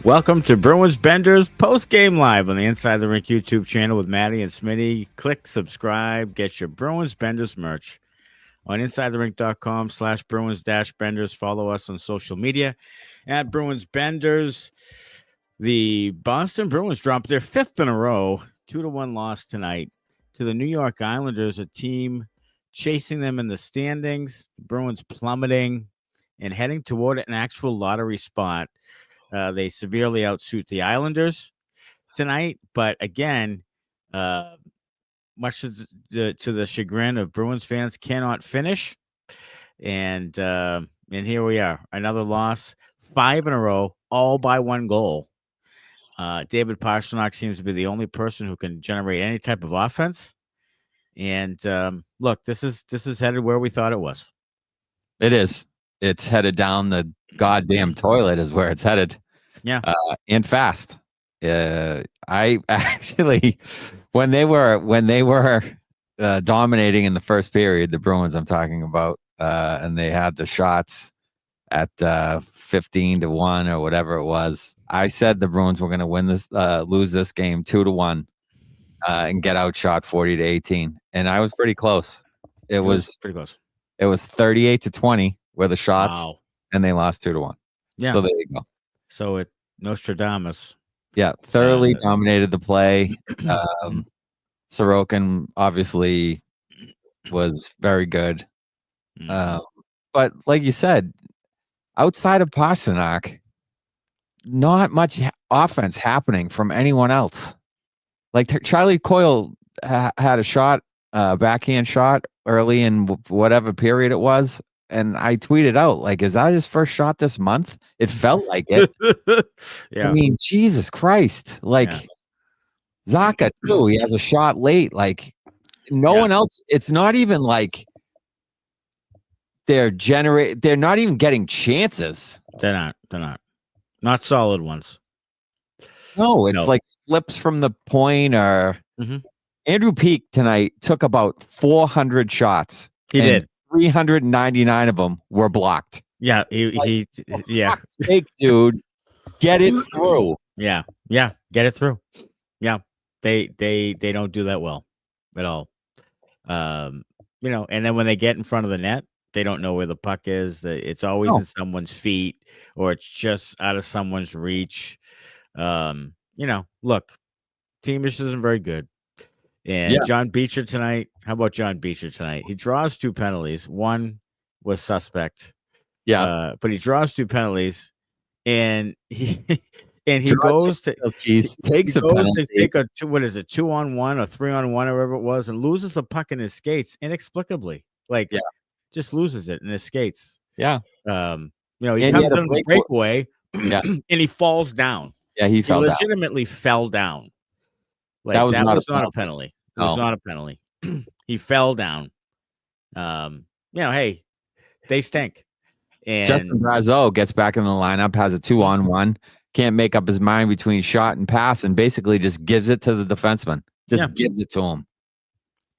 Welcome to Bruins Benders post-game live on the Inside the Rink YouTube channel with Matty and Smitty. Click subscribe, get your Bruins Benders merch on InsideTheRink.com/Bruins-Benders. Follow us on social media at Bruins Benders. The Boston Bruins dropped their fifth in a row, 2-1 loss tonight to the New York Islanders, a team chasing them in the standings. The Bruins plummeting and heading toward an actual lottery spot. They severely outsuit the Islanders tonight, but again, much to the chagrin of Bruins fans, cannot finish. And here we are, another loss, 5 in a row, all by 1 goal. David Pastrnak seems to be the only person who can generate any type of offense. And look, this is headed where we thought it was. It is. It's headed down the goddamn toilet is where it's headed. Yeah. And fast. I actually, when they were dominating in the first period, the Bruins I'm talking about, and they had the shots at 15-1 or whatever it was, I said the Bruins were going to win this, lose this game 2-1, and get outshot 40-18, and I was pretty close. It was pretty close. It was 38-20 were the shots, and they lost 2-1. Yeah. So there you go. So it Nostradamus. Yeah, thoroughly dominated the play. Sorokin obviously was very good. But like you said, outside of Pastrnak, not much offense happening from anyone else. Like Charlie Coyle had a shot, backhand shot early in whatever period it was. And I tweeted out, like, is that his first shot this month? It felt like it. Yeah. I mean, Jesus Christ. Like, Zacha, too. He has a shot late. Like, no one else. It's not even like they're not even getting chances. They're not. Not solid ones. No, it's like flips from the point or Andrew Peak tonight took about 400 shots. He did. 399 of them were blocked. Yeah, For fuck's sake, dude, get it through. Yeah, get it through. Yeah, they don't do that well at all. And then when they get in front of the net, they don't know where the puck is. It's always in someone's feet or it's just out of someone's reach. Look, team isn't very good. And John Beecher tonight. How about John Beecher tonight? He draws 2 penalties. One was suspect. Yeah. But he draws 2 penalties, and he goes to takes a penalty. To take a 2-on-1 or 3-on-1 or whatever it was, and loses the puck in his skates inexplicably. Just loses it in his skates. Yeah. He comes in the breakaway, and he falls down. Yeah, he legitimately fell down. Like, that was not a penalty. It was not a penalty. He fell down. Hey, they stink. And Justin Brazeau gets back in the lineup, has a 2-on-1, can't make up his mind between shot and pass, and basically just gives it to the defenseman. Gives it to him.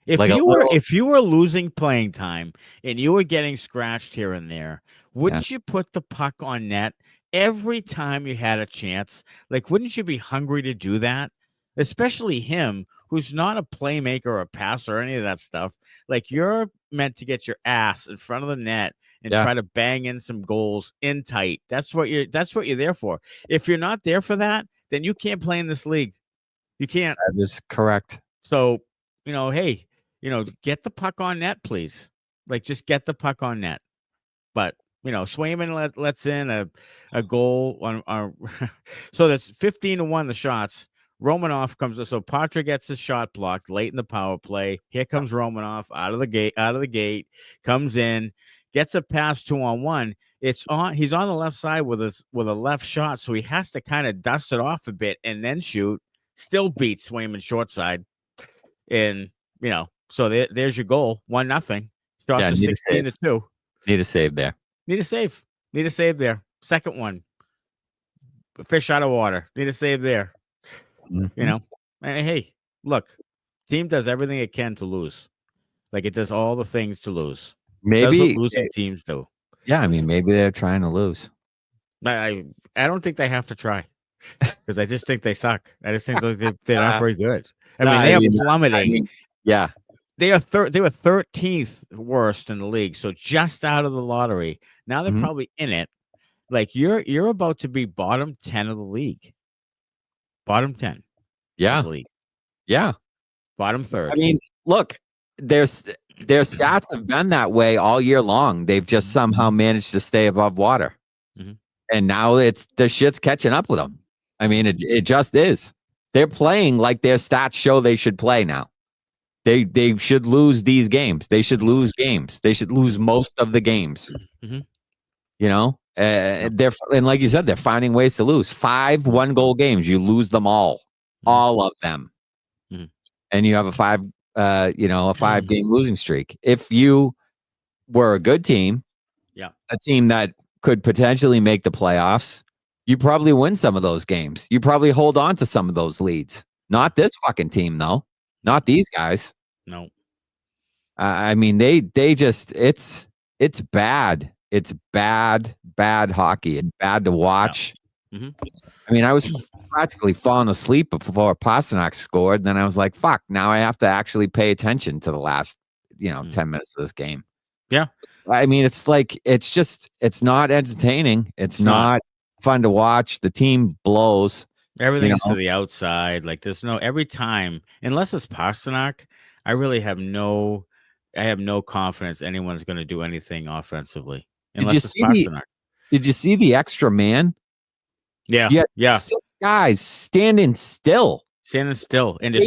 If you were losing playing time and you were getting scratched here and there, wouldn't you put the puck on net every time you had a chance? Like, wouldn't you be hungry to do that? Especially him, who's not a playmaker or a passer or any of that stuff. Like, you're meant to get your ass in front of the net and try to bang in some goals in tight. That's what you're there for. If you're not there for that, then you can't play in this league. You can't. That is correct. So, hey, get the puck on net, please. Like, just get the puck on net. But Swayman lets in a goal on so that's 15-1 the shots. Romanov comes in, so Poitras gets his shot blocked late in the power play. Here comes Romanov out of the gate, comes in, gets a pass 2-on-1. He's on the left side with a left shot, so he has to kind of dust it off a bit and then shoot. Still beats Swayman short side, and so there's your goal, 1-0. Shots to 16-2. Need a save there. Need a save there. Second one, fish out of water. Need a save there. And hey, look, team does everything it can to lose. Like, it does all the things to lose. Maybe that's what losing teams do. Yeah, I mean, maybe they're trying to lose. I don't think they have to try. because I just think they suck. I just think they're not very good. I No, mean, they I are mean, plummeting. yeah. They were 13th worst in the league, so just out of the lottery. Now they're probably in it. Like you're about to be bottom 10 of the league. Bottom 10. Yeah. Of the league. Yeah. Bottom third. I mean, look, their stats have been that way all year long. They've just somehow managed to stay above water. And now the shit's catching up with them. I mean, it just is. They're playing like their stats show they should play now. They should lose these games. They should lose games. They should lose most of the games. You know, and like you said, they're finding ways to lose. 5 1-goal games, you lose them all of them, and you have a 5-game losing streak. If you were a good team, a team that could potentially make the playoffs, you probably win some of those games. You probably hold on to some of those leads. Not this fucking team, though. Not these guys. No. I mean, they just it's bad. It's bad hockey. It's bad to watch. I mean, I was practically falling asleep before Pastrnak scored. And then I was like, fuck, now I have to actually pay attention to the last, 10 minutes of this game. Yeah. I mean, it's like, it's not entertaining. It's not fun to watch. The team blows. Everything's to the outside. Like there's every time, unless it's Pastrnak, I really have no confidence anyone's going to do anything offensively. Did you see the extra man? Yeah. You had 6 guys standing still and just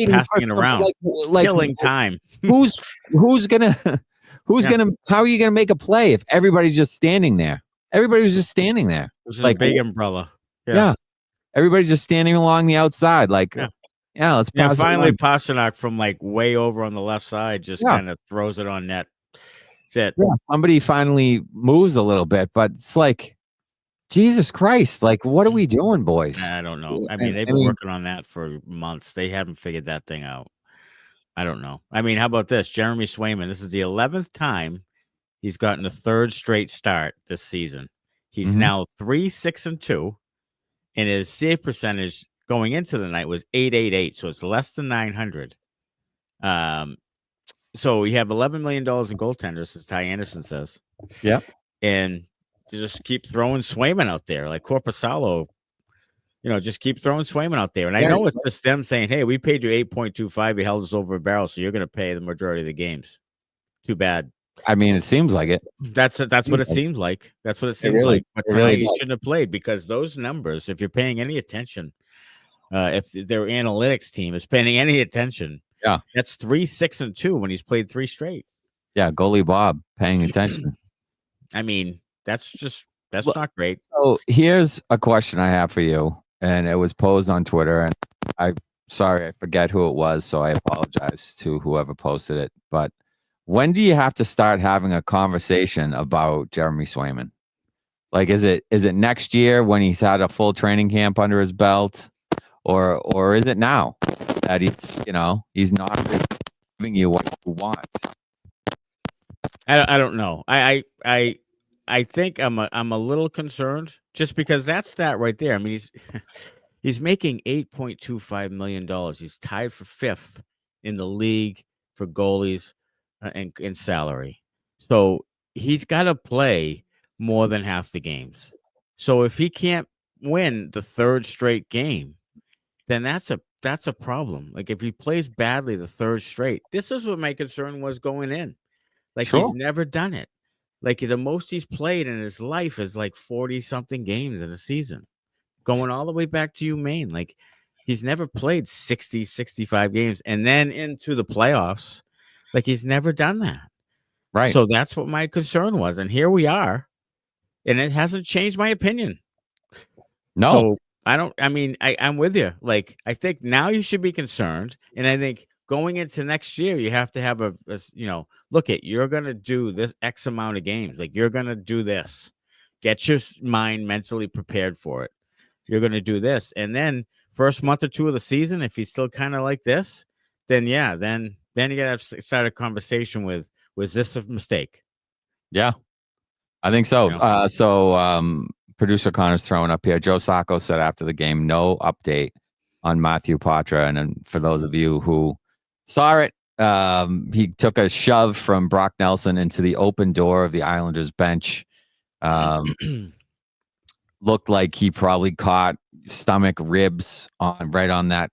passing it around, like killing time. Who's gonna how are you gonna make a play if everybody's just standing there? Everybody was just standing there. It was like a big umbrella. Yeah. Everybody's just standing along the outside, like let's pass. Finally, Pastrnak from like way over on the left side just kind of throws it on net. That's it. Yeah, somebody finally moves a little bit, but it's like, Jesus Christ, like, what are we doing, boys? I don't know. I mean, they've been working on that for months. They haven't figured that thing out. I don't know. I mean, how about this? Jeremy Swayman, this is the 11th time he's gotten a third straight start this season. He's now 3-6-2, and his save percentage going into the night was .888, so it's less than 900. So we have $11 million in goaltenders, as Ty Anderson says. Yeah. And you just keep throwing Swayman out there, like Korpisalo. Just keep throwing Swayman out there. And I know it's just them saying, hey, we paid you 8.25. You held us over a barrel, so you're going to pay the majority of the games. Too bad. I mean, it seems like it. That's what it seems like. That's what it seems like. But tonight you shouldn't have played, because those numbers, if you're paying any attention, if their analytics team is paying any attention, that's 3-6-2 when he's played 3 straight. Yeah, goalie Bob paying attention. I mean, that's not great. So here's a question I have for you, and it was posed on Twitter, and I forget who it was, so I apologize to whoever posted it. But when do you have to start having a conversation about Jeremy Swayman? Like, is it next year when he's had a full training camp under his belt, or is it now that he's not giving you what you want? I don't know. I think I'm a little concerned, just because that's that right there. I mean, he's making $8.25 million. He's tied for 5th in the league for goalies and in salary. So he's got to play more than half the games. So if he can't win the 3rd straight game, then that's a problem. Like if he plays badly the 3rd straight, this is what my concern was going in. Like he's never done it. Like the most he's played in his life is like 40-something games in a season, going all the way back to Maine. Like he's never played 60, 65 games and then into the playoffs. Like he's never done that. Right. So that's what my concern was. And here we are. And it hasn't changed my opinion. No. So I'm with you. Like, I think now you should be concerned. And I think going into next year, you have to have look at, you're going to do this X amount of games. Like you're going to do this. Get your mind mentally prepared for it. You're going to do this. And then first month or 2 of the season, if he's still kind of like this, then you got to have to start a conversation with, was this a mistake? Yeah, I think so. producer Connor's throwing up here. Joe Sacco said after the game, no update on Matthew Poitras. And then for those of you who saw it, he took a shove from Brock Nelson into the open door of the Islanders bench. Looked like he probably caught stomach ribs right on that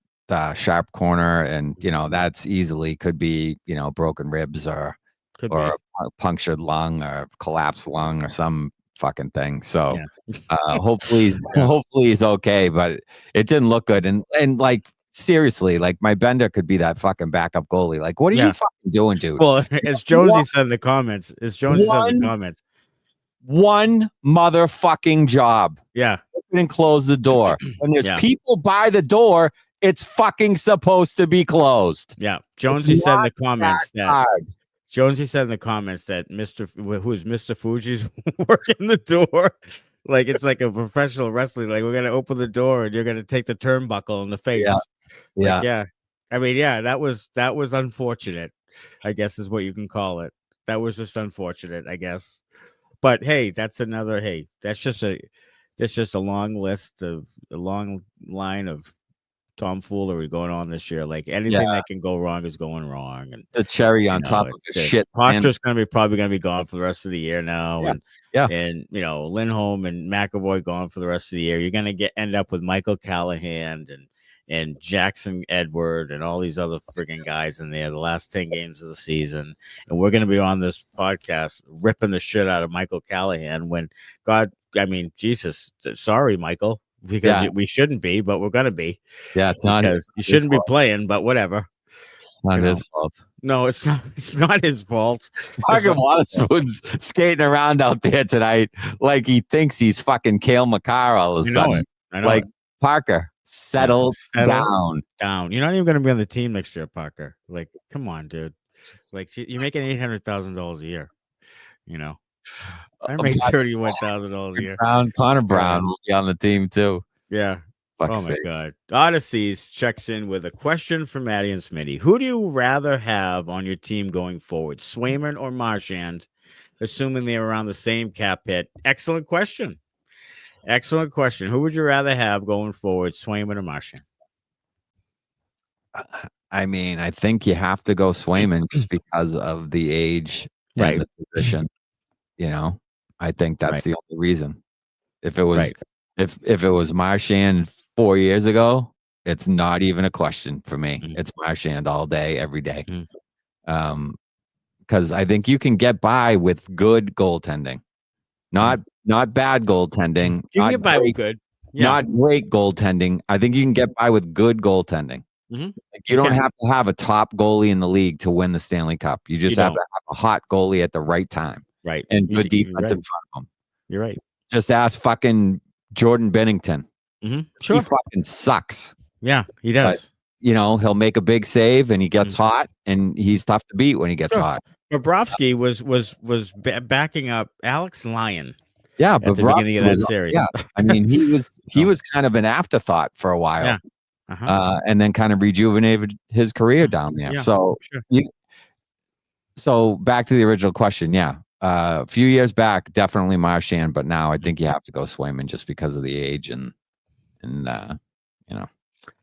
sharp corner, and that's easily could be broken ribs or a punctured lung or collapsed lung or some fucking thing. So hopefully he's okay, but it didn't look good. And like seriously, like my Bender could be that fucking backup goalie. Like, what are you fucking doing, dude? Well, as Jonesy said in the comments, one motherfucking job. Yeah. Open and close the door. When there's people by the door, it's fucking supposed to be closed. Yeah. Jonesy said in the comments that Mr. Fuji's working the door. Like it's like a professional wrestling. Like we're gonna open the door and you're gonna take the turnbuckle in the face. Yeah. I mean, that was unfortunate, I guess is what you can call it. That was just unfortunate, I guess. But hey, that's just a long line of tomfoolery going on this year. Like anything that can go wrong is going wrong. And the cherry on top of the shit. Poitras probably gonna be gone for the rest of the year now. And Lindholm and McAvoy gone for the rest of the year. You're gonna end up with Michael Callahan and Jackson Edward and all these other friggin' guys in there the last 10 games of the season. And we're going to be on this podcast ripping the shit out of Michael Callahan when Jesus, sorry, Michael, because we shouldn't be, but we're going to be. Yeah, it's not. You shouldn't be playing, but whatever. It's not his fault. No, it's not. It's not his fault. Fucking Wahlstrom's skating around out there tonight like he thinks he's fucking Cale Makar all of a sudden. I know like it. Parker. Settle down. You're not even going to be on the team next year, Parker. Like, come on, dude. Like, you're making $800,000 a year. I make $31,000 a year. Connor Brown will be on the team too. Yeah. Fuck's oh my sake. God. Odysseys checks in with a question from Matty and Smitty. Who do you rather have on your team going forward, Swayman or Marchand, assuming they're around the same cap hit? Excellent question. Excellent question. Who would you rather have going forward, Swayman or Marchand? I mean, I think you have to go Swayman just because of the age and the position. I think that's the only reason. If it was if it was Marchand 4 years ago, it's not even a question for me. Mm-hmm. It's Marchand all day, every day. Mm-hmm. Because I think you can get by with good goaltending. Not bad goaltending. You can get by with good. Yeah. Not great goaltending. I think you can get by with good goaltending. Mm-hmm. Like you don't have to have a top goalie in the league to win the Stanley Cup. You just have to have a hot goalie at the right time. Right. And good defense in front of him. You're right. Just ask fucking Jordan Bennington. Mm-hmm. Sure. He fucking sucks. Yeah, he does. But, he'll make a big save and he gets hot and he's tough to beat when he gets hot. Bobrovsky was backing up Alex Lyon. Yeah, but at the beginning of that series. Yeah, I mean he was kind of an afterthought for a while. Yeah. And then kind of rejuvenated his career down there. Yeah, so, so back to the original question. Yeah, a few years back, definitely Marchand, but now I think you have to go Swayman just because of the age and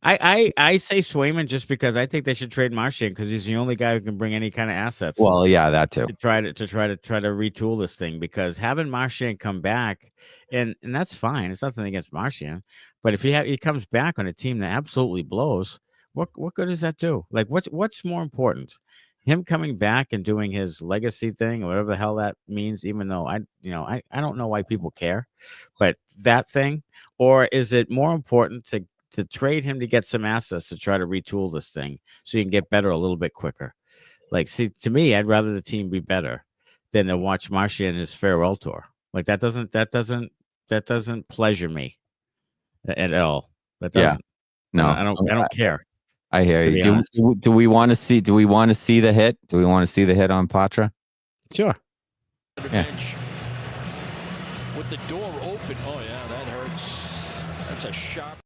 I say Swayman just because I think they should trade Marchand because he's the only guy who can bring any kind of assets. Well, yeah, that too. To try to retool this thing because having Marchand come back and that's fine. It's nothing against Marchand, but if he comes back on a team that absolutely blows, what good does that do? Like what's more important? Him coming back and doing his legacy thing or whatever the hell that means, even though I don't know why people care, but that thing, or is it more important to trade him to get some assets to try to retool this thing so you can get better a little bit quicker? Like, see, to me, I'd rather the team be better than to watch Marchand in his farewell tour. Like that doesn't pleasure me at all. That doesn't. Yeah. No, I don't care. I hear you. Do we want to see the hit? Do we want to see the hit on Poitras? Sure. Yeah. With the door open. Oh yeah, that hurts. That's a sharp.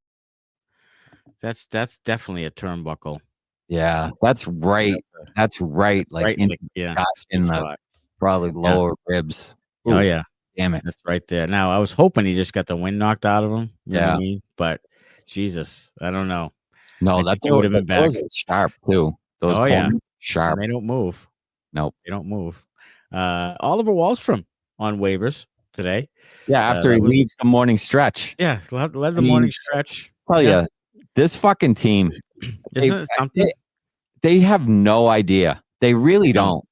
That's definitely a turnbuckle. Yeah, that's right. That's right. Like right in the the probably lower ribs. Ooh. Oh yeah. Damn it. That's right there. Now, I was hoping he just got the wind knocked out of him. You know what I Yeah. mean? But Jesus, I don't know. No, I that think it would have been back. those are sharp too. Those Oh, yeah. corners, And sharp. they don't move. Nope. They don't move. Oliver Wahlstrom on waivers today. Yeah, after he leads the morning stretch. Yeah, led the morning stretch. Tell you, this fucking team, Isn't it something? they have no idea. They really don't.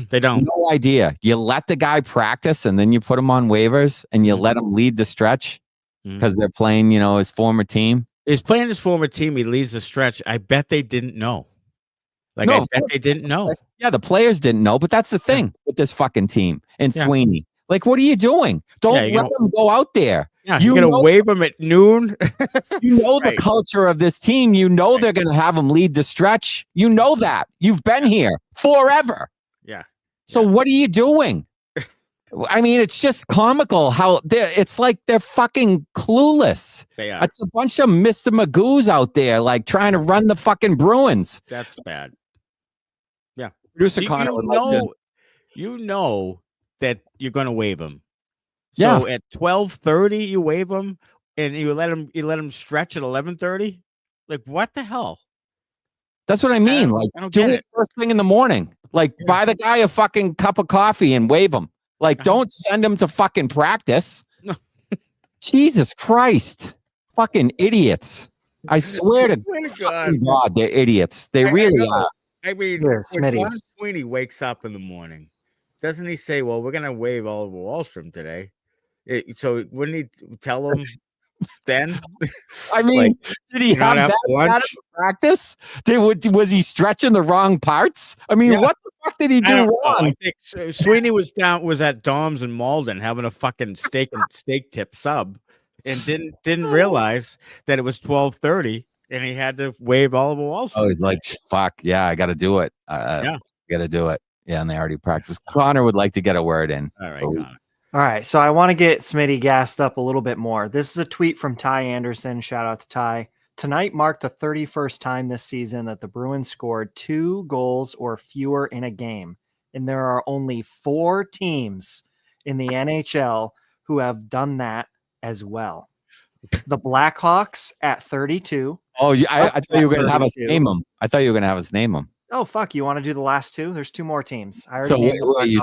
They don't. No idea. You let the guy practice and then you put him on waivers and you let him lead the stretch because they're playing, his former team. He's playing his former team. He leads the stretch. I bet they didn't know. I bet they didn't know. Yeah, the players didn't know, but that's the thing with this fucking team and Sweeney. Like, what are you doing? Don't let them go out there. Yeah, you're going to wave them at noon. The culture of this team. You know they're going to have them lead the stretch. You know that. You've been here forever. Yeah. So what are you doing? I mean, it's just comical how it's like they're fucking clueless. They are. It's a bunch of Mr. Magoos out there, like trying to run the fucking Bruins. That's bad. Yeah. Producer Connor would like to. You know that you're going to waive him. So at 12:30, you waive him, and you let him stretch at 11:30. Like, what the hell? That's what I mean. I don't do get it first thing in the morning. Like, buy the guy a fucking cup of coffee and wave him. Like, don't send him to fucking practice. No. Jesus Christ. Fucking idiots. I swear to God, they're idiots. They really are. I mean, when Ron Sweeney wakes up in the morning, doesn't he say, well, we're going to waive Oliver Wahlstrom today? So wouldn't he tell him then? I mean, did he have that out of practice? Was he stretching the wrong parts? I mean, what the fuck did he do wrong? I think Sweeney was at Dom's in Malden having a fucking steak tip sub and didn't realize that it was 12:30 and he had to waive Oliver Wahlstrom. Oh, he's like, fuck, yeah, I got to do it. Got to do it. Yeah, and they already practiced. Connor would like to get a word in. All right, Connor. All right, so I want to get Smitty gassed up a little bit more. This is a tweet from Ty Anderson. Shout out to Ty. Tonight marked the 31st time this season that the Bruins scored 2 goals or fewer in a game. And there are only 4 teams in the NHL who have done that as well. The Blackhawks at 32. Oh, I thought you were going to have us name them. I thought you were going to have us name them. Oh, fuck. You want to do the last 2? There's 2 more teams. I already you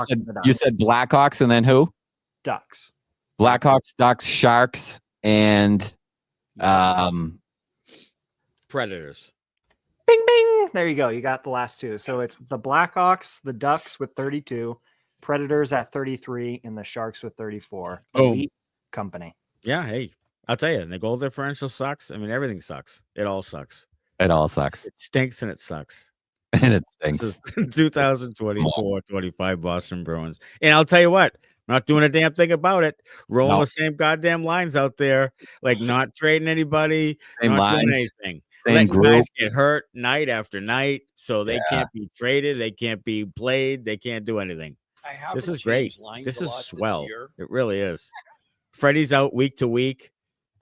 said Blackhawks and then who? Ducks. Blackhawks, Ducks, Sharks, and Predators. Bing, bing. There you go. You got the last 2. So it's the Blackhawks, the Ducks with 32, Predators at 33, and the Sharks with 34. Elite company. Yeah, hey, I'll tell you, the goal differential sucks. I mean, everything sucks. It all sucks. It all sucks. It stinks and it sucks. And it stinks. This is 2024-25 Boston Bruins. And I'll tell you what, not doing a damn thing about it. Rolling the same goddamn lines out there, like not trading anybody, same not lines, doing anything. Letting guys get hurt night after night, so they can't be traded, they can't be played, they can't do anything. This is great. This is swell. It really is. Freddie's out week to week.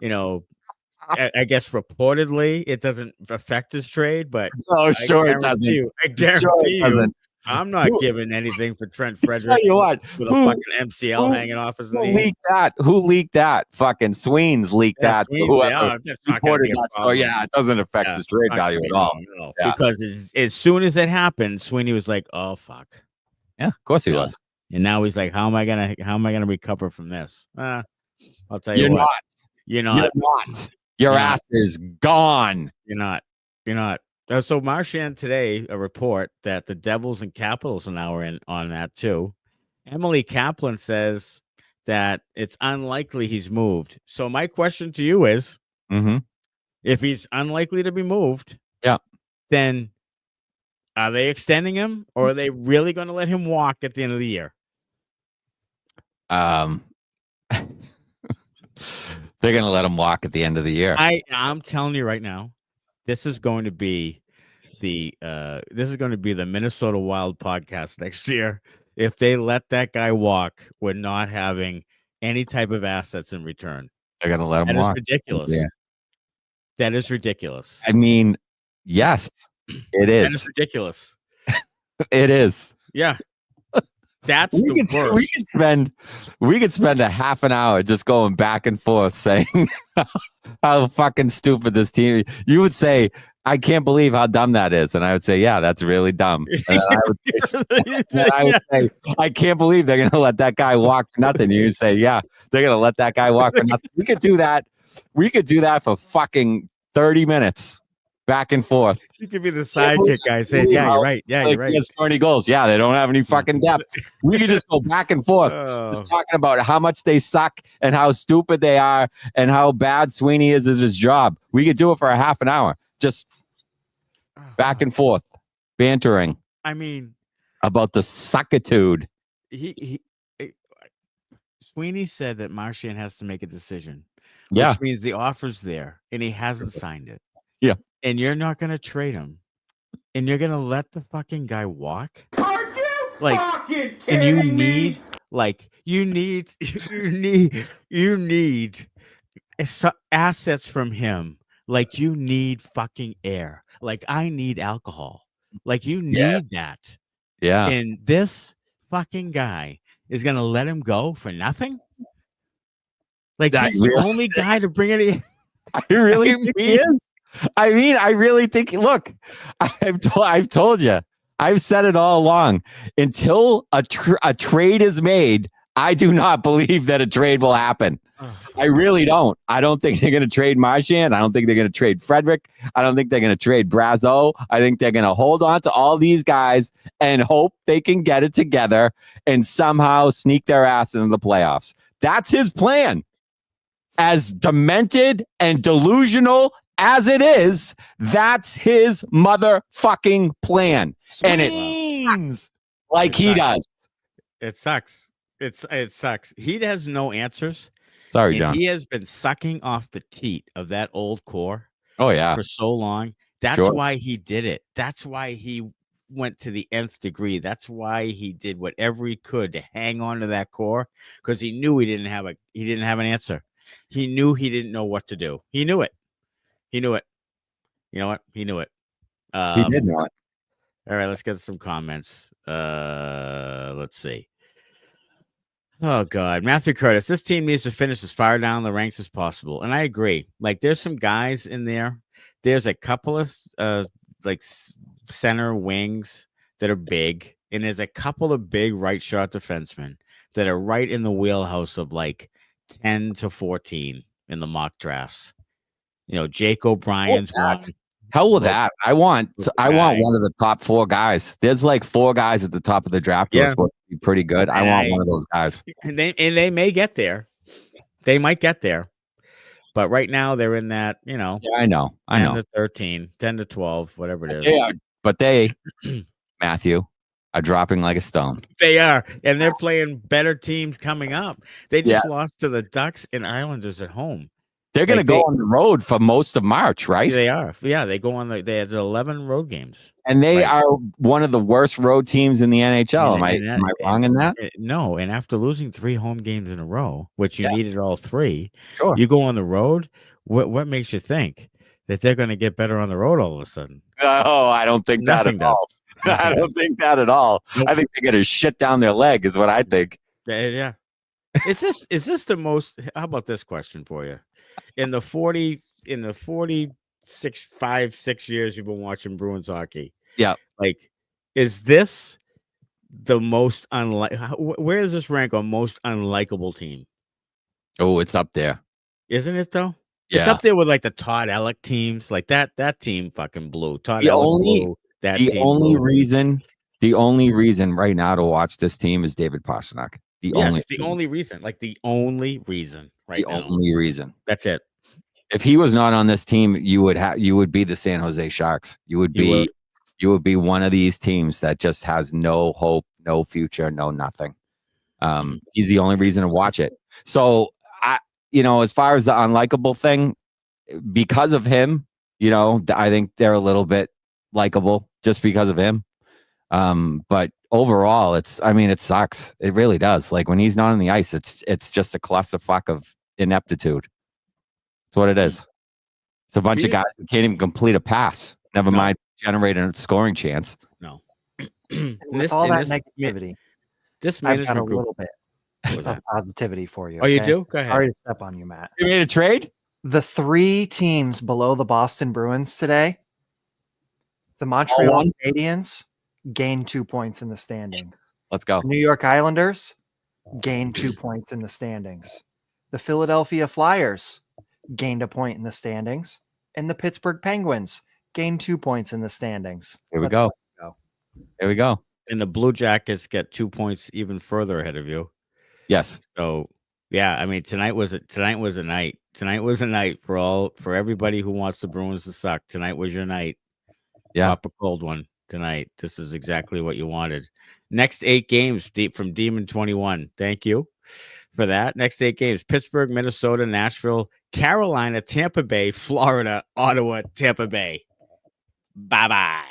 I guess reportedly it doesn't affect his trade, but it doesn't. I guarantee you, I'm not giving anything for Trent Frederick. Tell you what, with a fucking MCL hanging off his knee. Who leaked that? Fucking Sweens leaked that. Whoever reported that. So it doesn't affect his trade value at all. No. Because as soon as it happened, Sweeney was like, "Oh fuck." Yeah, of course he was. And now he's like, "How am I gonna recover from this?" I'll tell you, You're not. Your ass is gone. You're not. So Marchand today, a report that the Devils and Capitals are now in on that too. Emily Kaplan says that it's unlikely he's moved. So my question to you is, if he's unlikely to be moved, then are they extending him, or are they really going to let him walk at the end of the year? They're going to let him walk at the end of the year. I'm telling you right now, this is going to be the Minnesota Wild podcast next year. If they let that guy walk, we're not having any type of assets in return. They're going to let him walk. That is ridiculous. Yeah. That is ridiculous. I mean, yes, it is. That is ridiculous. It is. Yeah. That's the worst. We could spend a half an hour just going back and forth saying how fucking stupid this team. You would say, I can't believe how dumb that is, and I would say, yeah, that's really dumb. And then I would say, I can't believe they're gonna let that guy walk for nothing. You would say, yeah, they're gonna let that guy walk for nothing. We could do that. We could do that for fucking 30 minutes. Back and forth. You could be the sidekick guy saying, yeah, you're right. Yeah, you're right. Score any goals. Yeah, they don't have any fucking depth. We could just go back and forth. Just talking about how much they suck and how stupid they are and how bad Sweeney is at his job. We could do it for a half an hour. Just back and forth. Bantering. I mean, about the suckitude. Sweeney said that Marchand has to make a decision. Yeah. Which means the offer's there and he hasn't signed it. Yeah. And you're not going to trade him. And you're going to let the fucking guy walk? Are you fucking kidding and you me? you need assets from him. Like you need fucking air. Like I need alcohol. Like you need that. Yeah. And this fucking guy is going to let him go for nothing? Like he's the only guy to bring it in. I really think he is. I mean, I really think. Look, I've told you. I've said it all along. Until a trade is made, I do not believe that a trade will happen. I really don't. I don't think they're going to trade Marchand. I don't think they're going to trade Frederick. I don't think they're going to trade Brazeau. I think they're going to hold on to all these guys and hope they can get it together and somehow sneak their ass into the playoffs. That's his plan. As demented and delusional as it is, that's his motherfucking plan. And it sucks like he does. It sucks. It sucks. He has no answers. Sorry, John. He has been sucking off the teat of that old core. Oh, yeah. For so long. That's why he did it. That's why he went to the nth degree. That's why he did whatever he could to hang on to that core, because he knew he didn't have an answer. He knew he didn't know what to do. He knew it. He knew it. You know what? He knew it. He did know it. All right, let's get some comments. Let's see. Oh, God. Matthew Curtis, this team needs to finish as far down the ranks as possible. And I agree. Like, there's some guys in there. There's a couple of, center wings that are big. And there's a couple of big right shot defensemen that are right in the wheelhouse of, 10 to 14 in the mock drafts. Jake O'Brien's one. Hell with that. I want one of the top 4 guys. There's 4 guys at the top of the draft who are supposed to be pretty good. I want one of those guys. And they may get there. They might get there. But right now they're in that, I know. 10 to 13, 10 to 12, whatever it is. Yeah, but they, Matthew, are dropping like a stone. They are, and they're playing better teams coming up. They just lost to the Ducks and Islanders at home. They're going to go on the road for most of March, right? They are. Yeah, they go on. They have 11 road games, and they are one of the worst road teams in the NHL. Am I wrong in that? No. And after losing 3 home games in a row, which you needed all 3, sure, you go on the road. What makes you think that they're going to get better on the road all of a sudden? Oh, I don't think that at all. I don't think that at all. Nope. I think they get a shit down their leg is what I think. Yeah. Is this the most? How about this question for you? In the 6 years you've been watching Bruins hockey, is this the most where does this rank on most unlikable team? Oh, it's up there, isn't it though? Yeah, it's up there with the Todd Ellick teams. That team fucking blew. The only reason right now to watch this team is David Pastrnak. The only reason. That's it. If he was not on this team, you would be the San Jose Sharks. You would be one of these teams that just has no hope, no future, no nothing. He's the only reason to watch it. So as far as the unlikable thing, because of him, I think they're a little bit likable just because of him. But overall, it sucks. It really does. When he's not on the ice, it's just a clusterfuck of ineptitude. That's what it is. It's a bunch of guys that can't even complete a pass. Never mind generate a scoring chance. No. With all that negativity, This I've got a management group. little bit What was of that? positivity for you. Oh, you okay? do? Go ahead. Sorry to step on you, Matt. You made a trade? The 3 teams below the Boston Bruins today, the Montreal one? Canadiens gained 2 points in the standings. Let's go. The New York Islanders gained 2 points in the standings. The Philadelphia Flyers gained a point in the standings. And the Pittsburgh Penguins gained 2 points in the standings. Here we Let's go. go. Here we go. And the Blue Jackets get 2 points even further ahead of you. Yes. So yeah, I mean tonight was a night. Tonight was a night for everybody who wants the Bruins to suck. Tonight was your night. Yeah. Pop a cold one tonight. This is exactly what you wanted. Next 8 games from Demon 21. Thank you for that. Next 8 games: Pittsburgh, Minnesota, Nashville, Carolina, Tampa Bay, Florida, Ottawa, Tampa Bay. Bye-bye.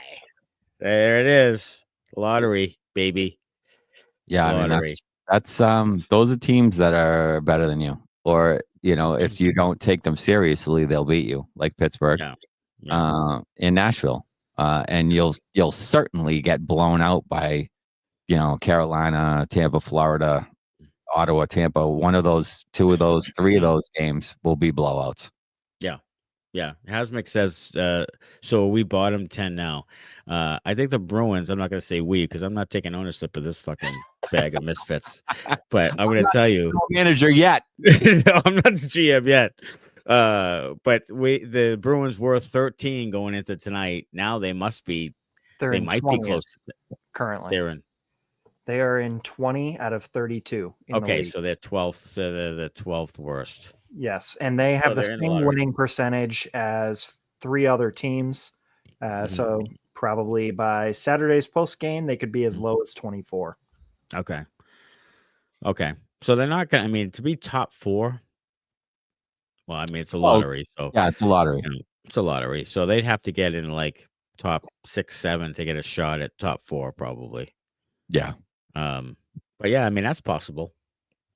There it is. Lottery, baby. Yeah, I mean Lottery. that's those are teams that are better than you. Or, if you don't take them seriously, they'll beat you, like Pittsburgh. Yeah. In Nashville. And you'll certainly get blown out by, Carolina, Tampa, Florida, Ottawa, Tampa. One of those, 2 of those, 3 of those games will be blowouts. Yeah. Hasmick says, so we bottom 10 now. I think the Bruins, I'm not going to say we, because I'm not taking ownership of this fucking bag of misfits. But I'm going to tell you. No manager yet. No, I'm not the GM yet. But the Bruins were 13 going into tonight. Now they might be close. Currently. They are in 20 out of 32. Okay, so they're 12th. So they're the 12th worst. Yes, and they have the same winning percentage as 3 other teams. So probably by Saturday's post game, they could be as low as 24. Okay. So they're not going to, I mean, to be top 4. Well, I mean, it's a lottery. So yeah, it's a lottery. It's a lottery. So they'd have to get in like top 6, 7 to get a shot at top 4, probably. Yeah. But yeah, I mean, that's possible.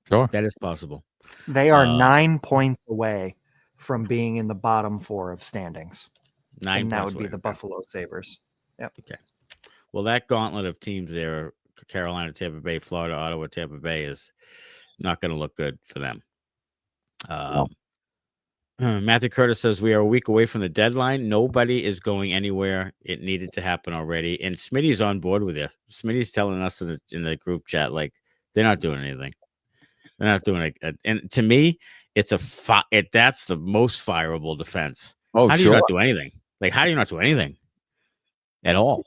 Sure. That is possible. They are 9 points away from being in the bottom 4 of standings. 9 and that points would be away. the Buffalo Sabres. Yep. Okay. Well, that gauntlet of teams there, Carolina, Tampa Bay, Florida, Ottawa, Tampa Bay, is not going to look good for them. No. Matthew Curtis says we are a week away from the deadline. Nobody is going anywhere. It needed to happen already. And Smitty's on board with you. Smitty's telling us in the group chat, like, they're not doing anything. They're not doing it. And to me, it's that's the most fireable defense. Oh, how do you not do anything? Like, how do you not do anything at all?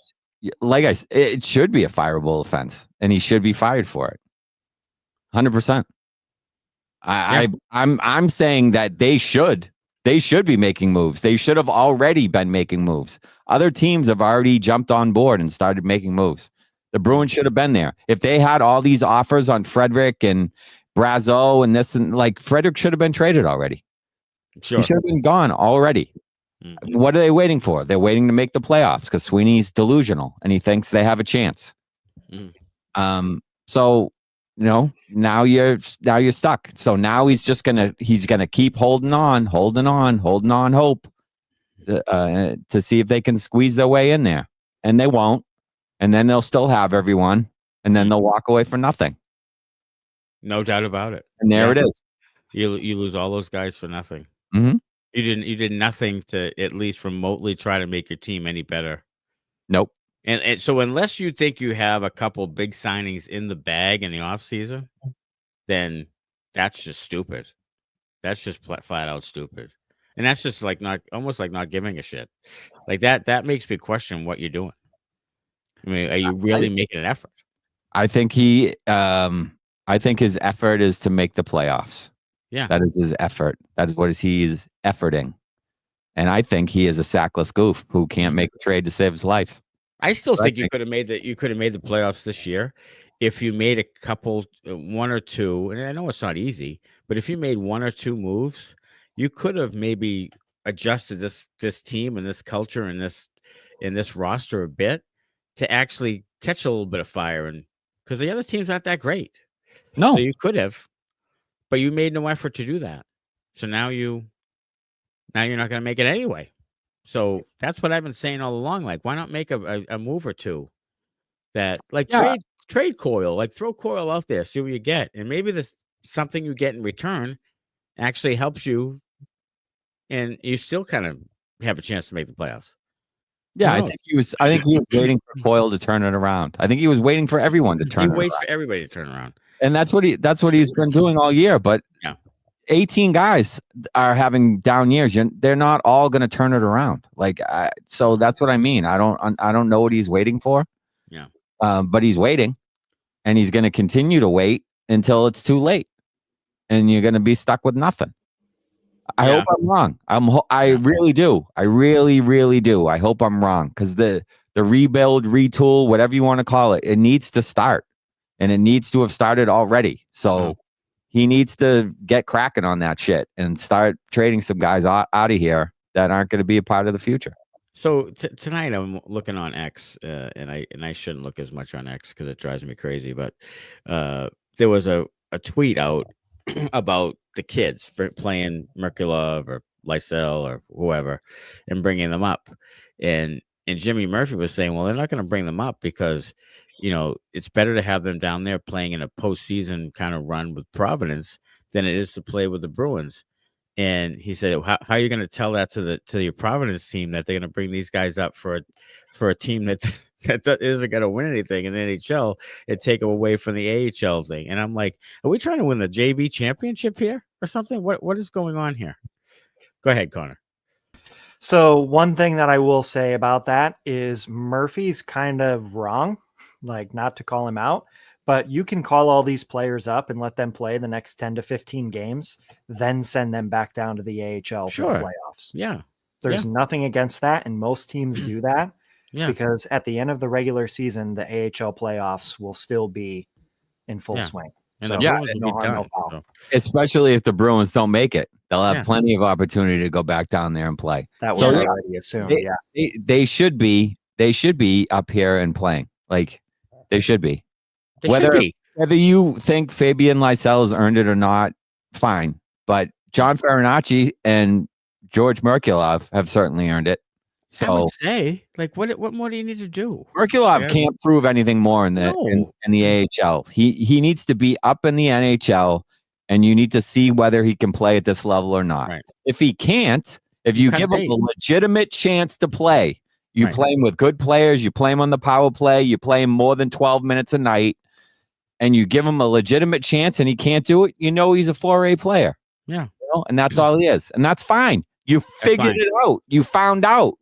Like I said, it should be a fireable offense, and he should be fired for it. 100%. I'm saying that they should be making moves. They should have already been making moves. Other teams have already jumped on board and started making moves. The Bruins should have been there. If they had all these offers on Frederick and Brazeau and this, and like, Frederick should have been traded already. Sure. He should have been gone already. Mm-hmm. What are they waiting for? They're waiting to make the playoffs because Sweeney's delusional and he thinks they have a chance. Mm-hmm. So, now you're stuck. So now he's gonna keep holding on hope to see if they can squeeze their way in there, and they won't. And then they'll still have everyone, and then they'll walk away for nothing. No doubt about it. And there it is. You lose all those guys for nothing. Mm-hmm. You did nothing to at least remotely try to make your team any better. Nope. And so unless you think you have a couple big signings in the bag in the offseason, then that's just stupid. That's just flat out stupid. And that's just like not giving a shit. Like that makes me question what you're doing. I mean, are you really making an effort? I think I think his effort is to make the playoffs. Yeah. That is his effort. That's what he is efforting. And I think he is a sackless goof who can't make a trade to save his life. I still think you could have made the playoffs this year if you made a couple, 1 or 2, and I know it's not easy, but if you made 1 or 2 moves, you could have maybe adjusted this team and this culture and this roster a bit to actually catch a little bit of fire, and because the other team's not that great. No, so you could have, but you made no effort to do that. So now you're not going to make it anyway. So that's what I've been saying all along. Like, why not make a move or two that, like, trade Coyle. Like throw Coyle out there, see what you get, and maybe this something you get in return actually helps you, and you still kind of have a chance to make the playoffs. Yeah, I think he was waiting for Coyle to turn it around. I think he was waiting for everyone to turn it around. He waits for everybody to turn around. And that's what he's been doing all year. But 18 guys are having down years. They're not all going to turn it around. So that's what I mean. I don't know what he's waiting for. Yeah. But he's waiting, and he's going to continue to wait until it's too late, and you're going to be stuck with nothing. I hope I'm wrong. I really do. I really, really do. I hope I'm wrong, because the rebuild, retool, whatever you want to call it, it needs to start, and it needs to have started already. So he needs to get cracking on that shit and start trading some guys out of here that aren't going to be a part of the future. So tonight I'm looking on X, and I shouldn't look as much on X because it drives me crazy. But there was a tweet out about the kids playing Merkulov or Lysell or whoever and bringing them up. And Jimmy Murphy was saying, well, they're not going to bring them up because, it's better to have them down there playing in a postseason kind of run with Providence than it is to play with the Bruins. And he said, how are you going to tell that to your Providence team that they're going to bring these guys up for a team that isn't going to win anything in the NHL and take them away from the AHL thing? And I'm like, are we trying to win the JV championship here or something? What is going on here? Go ahead, Connor. So one thing that I will say about that is Murphy's kind of wrong, not to call him out, but you can call all these players up and let them play the next 10 to 15 games, then send them back down to the AHL for the playoffs. Yeah. There's nothing against that, and most teams do that. Yeah. Because at the end of the regular season, the AHL playoffs will still be in full swing. And so, no foul. Especially if the Bruins don't make it. They'll have plenty of opportunity to go back down there and play. That was already assumed. They should be up here and playing. They should be. Whether you think Fabian Lysell has earned it or not, fine. But John Farinacci and George Merkulov have certainly earned it. So I would say, what more do you need to do? Merkulov can't prove anything more in the AHL. He needs to be up in the NHL, and you need to see whether he can play at this level or not. Right. If he can't, if you give him a legitimate chance to play, you play him with good players, you play him on the power play, you play him more than 12 minutes a night, and you give him a legitimate chance and he can't do it, he's a 4A player. Yeah. And that's all he is. And that's fine. You figured it out. You found out.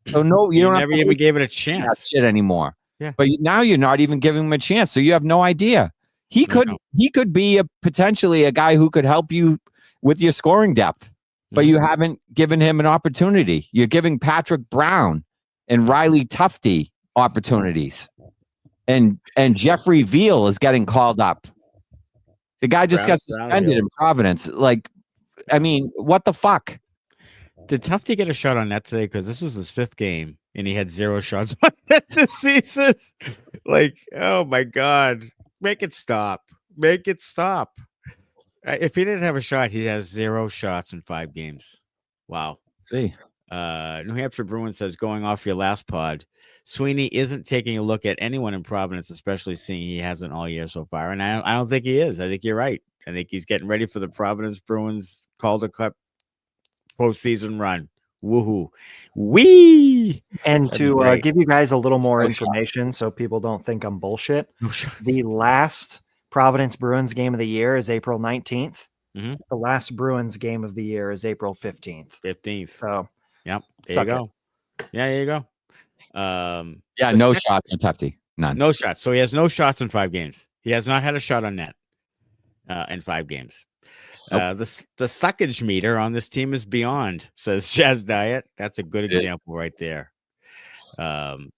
So you don't never even gave it a chance. That shit anymore. Yeah. But now you're not even giving him a chance. So you have no idea. He could be potentially a guy who could help you with your scoring depth, but you haven't given him an opportunity. You're giving Patrick Brown and Riley Tufte opportunities. And Jeffrey Veal is getting called up. The guy just got suspended in Providence. What the fuck? Did Tufte get a shot on net today? Because this was his 5th game, and he had 0 shots on net this season. Oh my God. Make it stop. Make it stop. If he didn't have a shot, he has 0 shots in 5 games. Wow. See. New Hampshire Bruins says, going off your last pod, Sweeney isn't taking a look at anyone in Providence, especially seeing he hasn't all year so far. And I don't think he is. I think you're right. I think he's getting ready for the Providence Bruins Calder Cup postseason run. Woohoo. Wee! And to give you guys a little more information so people don't think I'm bullshit, the last Providence Bruins game of the year is April 19th. Mm-hmm. The last Bruins game of the year is April 15th. 15th. So, yep. There you go. Yeah, there you go. No shots on Tufte. None. No shots. So he has no shots in 5 games. He has not had a shot on net in 5 games. Nope. The suckage meter on this team is beyond, says Jazz Diet. That's a good example right there.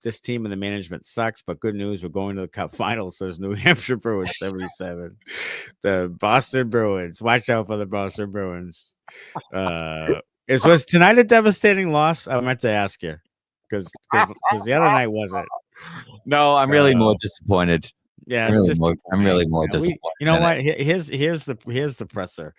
This team and the management sucks, but good news, we're going to the Cup final, says New Hampshire Bruins 77. The Boston Bruins. Watch out for the Boston Bruins. Was tonight a devastating loss? I meant to ask you. Because the other night wasn't. No, I'm really more disappointed. Yeah, I'm really more disappointed. You know what? Here's the presser.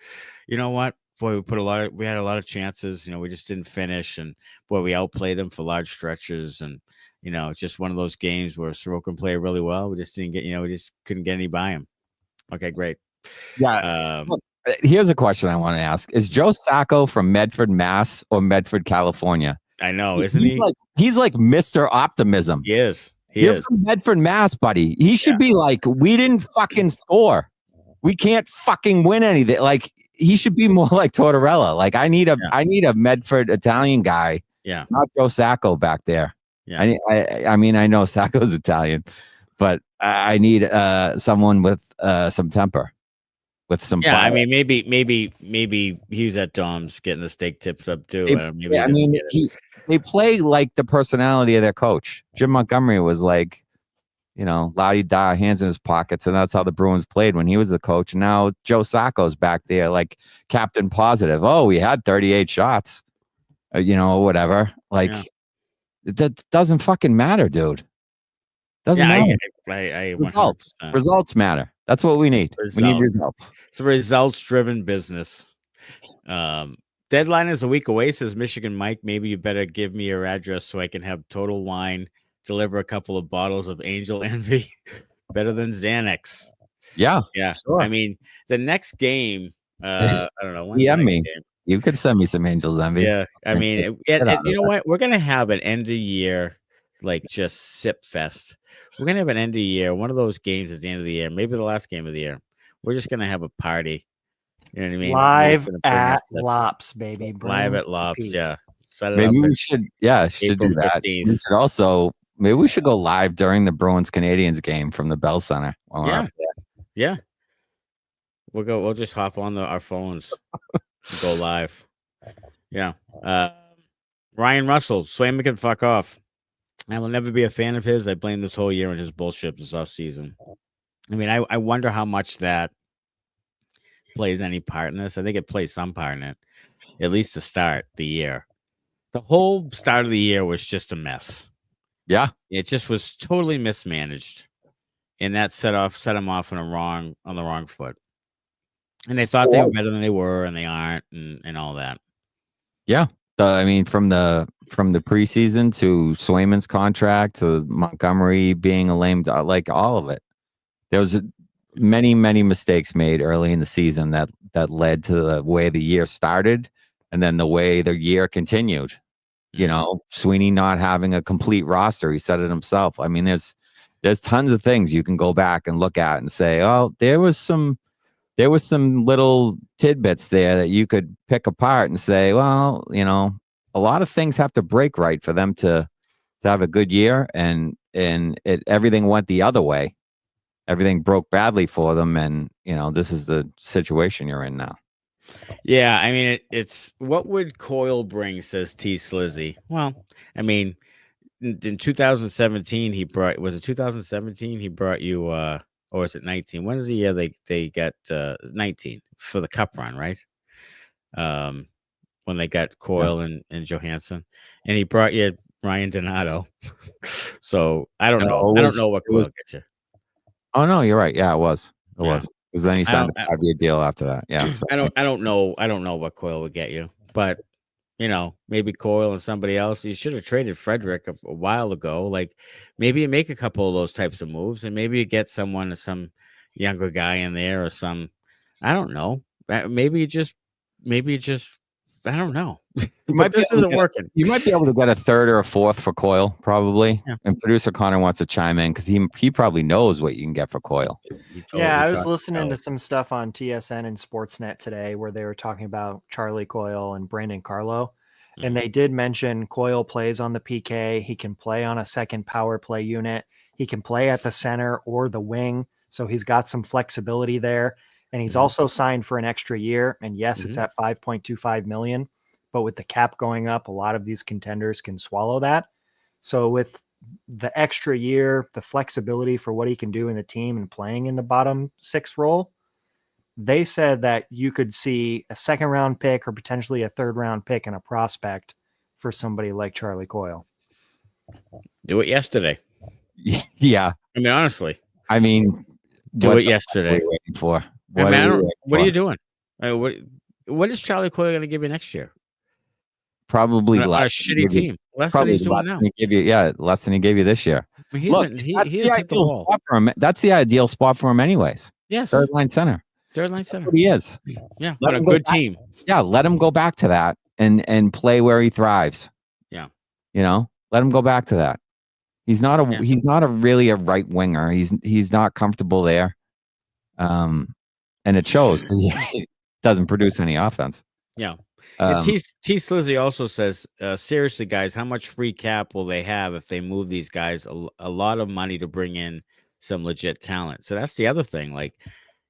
You know what? Boy, we had a lot of chances. We just didn't finish, and boy, we outplayed them for large stretches. And it's just one of those games where Sorokin played really well. We just didn't get, we just couldn't get any by him. Okay, great. Yeah. Look, here's a question I want to ask: is Joe Sacco from Medford, Mass, or Medford, California? I know, isn't he? He's like Mr. Optimism. He is. You're from Medford, Mass, buddy. He should be like, we didn't fucking score. We can't fucking win anything. Like, he should be more like Tortorella. Like, I need a Medford Italian guy. Yeah. Not Joe Sacco back there. Yeah. I mean, I know Sacco's Italian, but I need someone with some temper, with some fire. I mean, maybe he's at Dom's getting the steak tips up too. They play like the personality of their coach. Jim Montgomery was like, la-di-da, hands in his pockets, and that's how the Bruins played when he was the coach. And now Joe Sacco's back there like Captain Positive. Oh, we had 38 shots, or whatever. Like, that doesn't fucking matter, dude. Doesn't matter. I Results matter. That's what we need. We need results. It's a results-driven business. Deadline is a week away, says Michigan Mike. Maybe you better give me your address so I can have Total Wine deliver a couple of bottles of Angel Envy. Better than Xanax. Yeah. Sure. I mean, the next game, I don't know. Yeah, you could send me some Angels Envy. Yeah. I mean, you know what? We're going to have an end of year, like just sip fest. We're going to have an end of year, one of those games at the end of the year, maybe the last game of the year. We're just going to have a party. You know what I mean? Live at Lops, baby. Live at Lops, yeah. Maybe we should, should do that. We should also, maybe we should go live during the Bruins Canadians game from the Bell Center. Yeah. We'll just hop on our phones and go live. Yeah. Ryan Russell, Swayman can fuck off. I will never be a fan of his. I blame this whole year on his bullshit this offseason. I mean, I wonder how much that plays any part in this. I think it plays some part in it, at least to start the year. The whole start of the year was just a mess. Yeah. It just was totally mismanaged. And that set them off on the wrong foot. And they thought they were better than they were, and they aren't, and all that. Yeah. I mean, from the preseason to Swayman's contract to Montgomery being a lame dog, like all of it. There was many mistakes made early in the season that led to the way the year started, and then the way the year continued. Sweeney not having a complete roster. He said it himself. I mean, there's tons of things you can go back and look at and say, oh, there was some little tidbits there that you could pick apart and say, well, a lot of things have to break right for them to have a good year, and everything went the other way. Everything broke badly for them, and this is the situation you're in now. Yeah, I mean, it's what would Coyle bring, says T Slizzy. Well, I mean, in 2017 he brought you or was it 19? When is the year they got 19 for the cup run, right? When they got Coyle and Johansson, and he brought you Ryan Donato. So I don't know. I don't know what Coyle gets you. Oh no, you're right. Yeah, it was. It was. Because then he signed a 5-year deal after that. Yeah. So. I don't know what Coyle would get you, but maybe Coyle and somebody else. You should have traded Frederick a while ago. Like, maybe you make a couple of those types of moves, and maybe you get some younger guy in there, or some. I don't know. Maybe you just. I don't know. This isn't working. You might be able to get a third or a fourth for Coyle, probably. Yeah. And producer Connor wants to chime in because he probably knows what you can get for Coyle. I was listening to some stuff on TSN and Sportsnet today where they were talking about Charlie Coyle and Brandon Carlo. Mm-hmm. And they did mention Coyle plays on the PK. He can play on a second power play unit. He can play at the center or the wing. So he's got some flexibility there. And he's also signed for an extra year. And yes, it's at $5.25 million. But with the cap going up, a lot of these contenders can swallow that. So with the extra year, the flexibility for what he can do in the team and playing in the bottom six role, they said that you could see a second round pick or potentially a third round pick and a prospect for somebody like Charlie Coyle. Do it yesterday. Yeah. I mean, honestly. I mean, do it yesterday. What are you waiting for? What are you doing? What is Charlie Coyle going to give you next year? Probably a shitty team. Less than Probably he's doing less now. than he gave you. Yeah, less than he gave you this year. I mean, he's Look, been, he that's has the hit the ideal ball. spot for him. That's the ideal spot for him, anyways. Yes. Third line center. Third line That's center. what he is. Yeah. Let On a him go good back. team. Yeah, let him go back to that and play where he thrives. Yeah. You know, let him go back to that. He's not a really a right winger. He's not comfortable there. And it shows because he doesn't produce any offense. Yeah. And T Slizzy also says, seriously, guys, how much free cap will they have if they move these guys? A lot of money to bring in some legit talent. So that's the other thing. Like,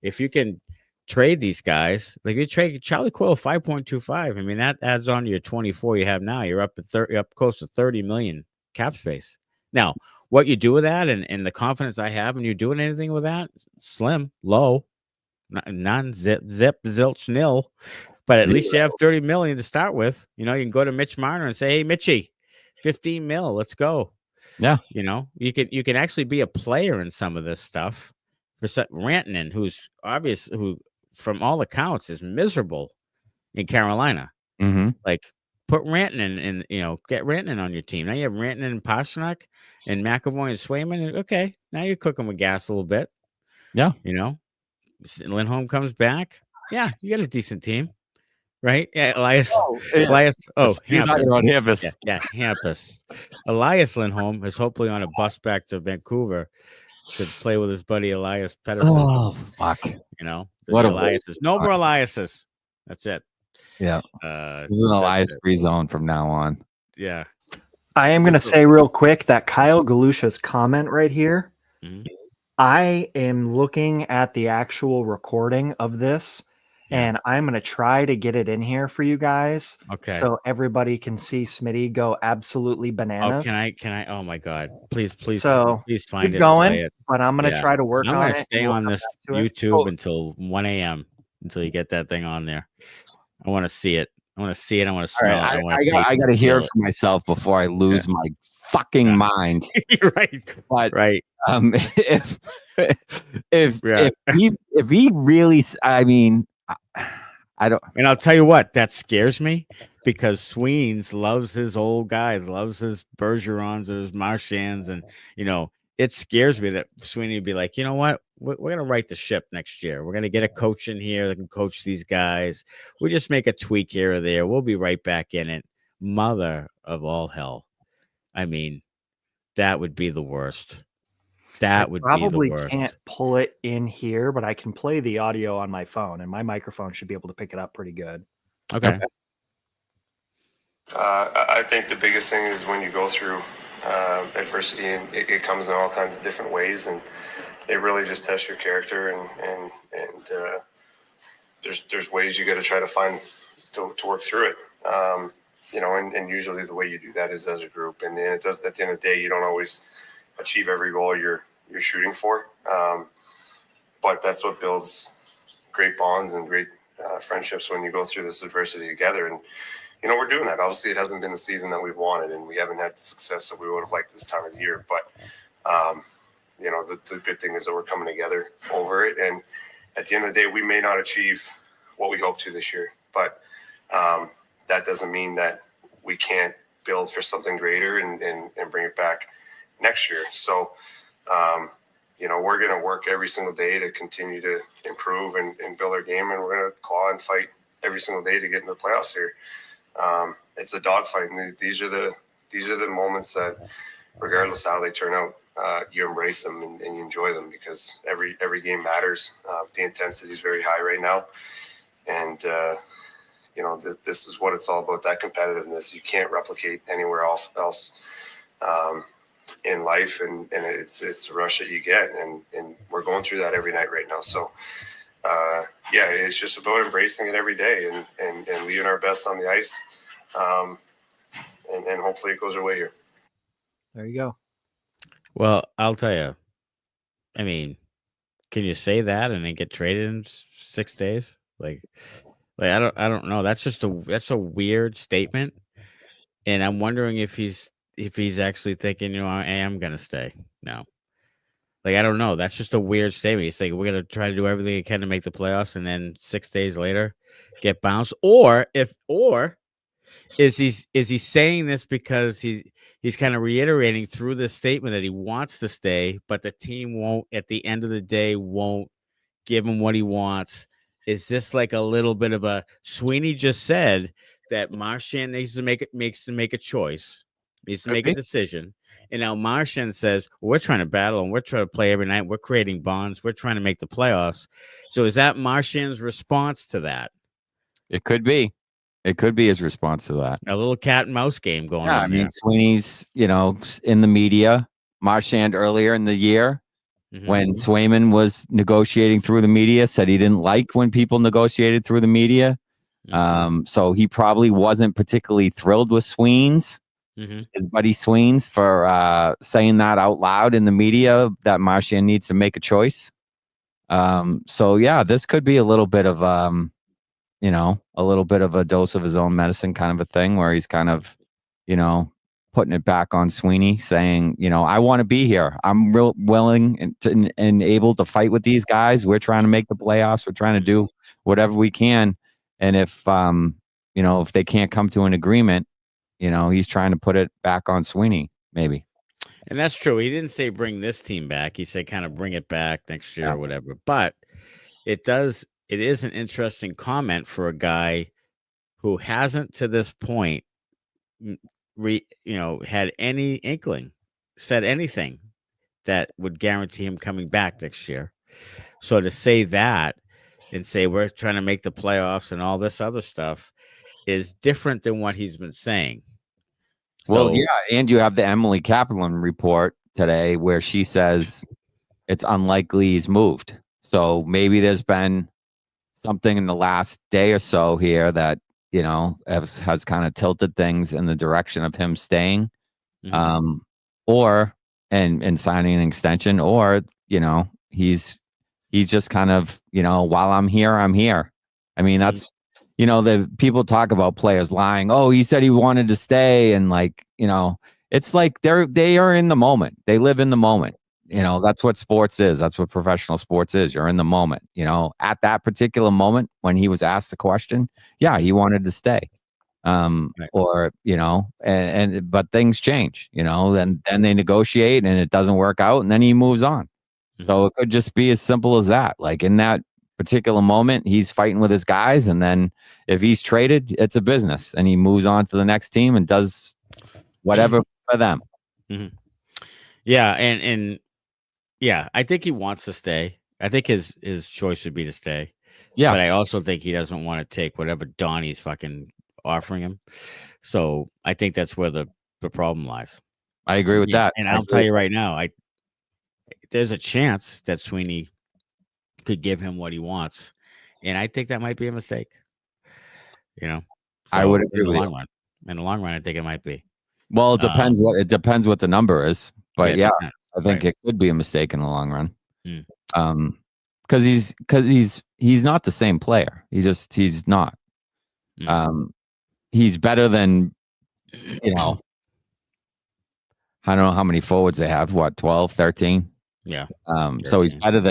if you can trade these guys, like you trade Charlie Coyle 5.25. I mean, that adds on to your 24 you have now. You're up at 30, up close to 30 million cap space. Now, what you do with that and the confidence I have in you doing anything with that, slim, low, none, zip, zilch, nil. But at least you have 30 million to start with. You know, you can go to Mitch Marner and say, hey, Mitchie, 15 mil, let's go. Yeah. You know, you can actually be a player in some of this stuff. For Rantanen, who from all accounts is miserable in Carolina. Mm-hmm. Like, put Rantanen in, get Rantanen on your team. Now you have Rantanen and Pastrnak and McAvoy and Swayman. Okay, now you're cooking with gas a little bit. Yeah. You know, Lindholm comes back. Yeah, you got a decent team. Right? Yeah, Elias. Elias. Oh, Hampus. Yeah, Hampus. Elias Lindholm is hopefully on a bus back to Vancouver to play with his buddy Elias Pettersson. Oh, fuck. You know, what Eliases. No more Eliases. That's it. Yeah. This is an Elias free zone from now on. Yeah. I am going to say real quick that Kyle Galusha's comment right here. Mm-hmm. I am looking at the actual recording of this. And I'm going to try to get it in here for you guys. Okay. So everybody can see Smitty go absolutely bananas. Oh, can I? Oh my God. Please please find keep it. going, Play it. But I'm going to try to work on it. I'm going to stay on this YouTube until 1 a.m. until you get that thing on there. I want to see it. I want to see it. I want to smell it. I got to hear it for myself before I lose my fucking mind. You're right. But right. If he really, I mean, I don't. And I'll tell you what, that scares me because Sweeney loves his old guys, loves his Bergerons and his Marchands. And, it scares me that Sweeney would be like, you know what? We're going to right the ship next year. We're going to get a coach in here that can coach these guys. We just make a tweak here or there. We'll be right back in it. Mother of all hell. I mean, that would be the worst. That would probably be the worst. Can't pull it in here, but I can play the audio on my phone, and my microphone should be able to pick it up pretty good. Okay. I think the biggest thing is when you go through adversity, and it comes in all kinds of different ways, and it really just tests your character. And there's ways you got to try to find to work through it. And usually the way you do that is as a group, and it does. At the end of the day, you don't always achieve every goal you're shooting for, but that's what builds great bonds and great friendships when you go through this adversity together. And we're doing that. Obviously, it hasn't been the season that we've wanted, and we haven't had the success that we would have liked this time of the year. But the good thing is that we're coming together over it. And at the end of the day, we may not achieve what we hope to this year, but that doesn't mean that we can't build for something greater and bring it back next year. So, we're going to work every single day to continue to improve and build our game, and we're going to claw and fight every single day to get into the playoffs here. It's a dogfight, and these are the moments that, regardless of how they turn out, you embrace them and you enjoy them, because every game matters. The intensity is very high right now, and this is what it's all about. That competitiveness you can't replicate anywhere else in life, and it's a rush that you get, and we're going through that every night right now. So it's just about embracing it every day and leaving our best on the ice, and hopefully it goes our way here. There you go. Well, I'll tell you, I mean, can you say that and then get traded in 6 days? Like I don't know. That's a weird statement, and I'm wondering if he's actually thinking, I am gonna stay now. Like, I don't know. That's just a weird statement. He's like, we're gonna try to do everything we can to make the playoffs, and then 6 days later, get bounced. Or if is he saying this because he's kind of reiterating through this statement that he wants to stay, but the team won't at the end of the day won't give him what he wants? Is this like a little bit of a Sweeney just said that Marchand needs to make a choice, needs to make a decision. And now Marchand says, we're trying to battle and we're trying to play every night. We're creating bonds. We're trying to make the playoffs. So is that Marchand's response to that? It could be. It could be his response to that. A little cat and mouse game going Yeah, on. I mean, there. Sweeney's, in the media. Marchand earlier in the year, when Swayman was negotiating through the media, said he didn't like when people negotiated through the media. So he probably wasn't particularly thrilled with his buddy Sweens, for saying that out loud in the media, that Marchand needs to make a choice. So yeah, this could be a little bit of a little bit of a dose of his own medicine kind of a thing, where he's kind of, putting it back on Sweeney, saying, I want to be here. I'm real willing and able to fight with these guys. We're trying to make the playoffs. We're trying to do whatever we can. And if they can't come to an agreement, he's trying to put it back on Sweeney, maybe. And that's true. He didn't say bring this team back. He said kind of bring it back next year or whatever. But it is an interesting comment for a guy who hasn't to this point had any inkling, said anything that would guarantee him coming back next year. So to say that and say we're trying to make the playoffs and all this other stuff is different than what he's been saying. Well, yeah, and you have the Emily Kaplan report today where she says it's unlikely he's moved. So maybe there's been something in the last day or so here that has kind of tilted things in the direction of him staying, or and signing an extension, or he's just kind of while I'm here, I'm here. I mean, that's the people talk about players lying. Oh, he said he wanted to stay, and it's like they are in the moment. They live in the moment. That's what sports is. That's what professional sports is. You're in the moment. At that particular moment when he was asked the question, yeah, he wanted to stay. Or, but things change, then they negotiate and it doesn't work out and then he moves on. So it could just be as simple as that. Like in that particular moment, he's fighting with his guys. And then if he's traded, it's a business and he moves on to the next team and does whatever for them. Yeah. And yeah, I think he wants to stay. I think his choice would be to stay. Yeah. But I also think he doesn't want to take whatever Donnie's fucking offering him. So I think that's where the problem lies. I agree with that. And I'll tell you right now, there's a chance that Sweeney could give him what he wants. And I think that might be a mistake. So I would agree with you. In the long run, I think it might be. Well, it depends what the number is. But yeah, I think it could be a mistake in the long run. Because he's not the same player. He's not. He's better than I don't know how many forwards they have. What, 12, 13? Yeah. 13. So he's better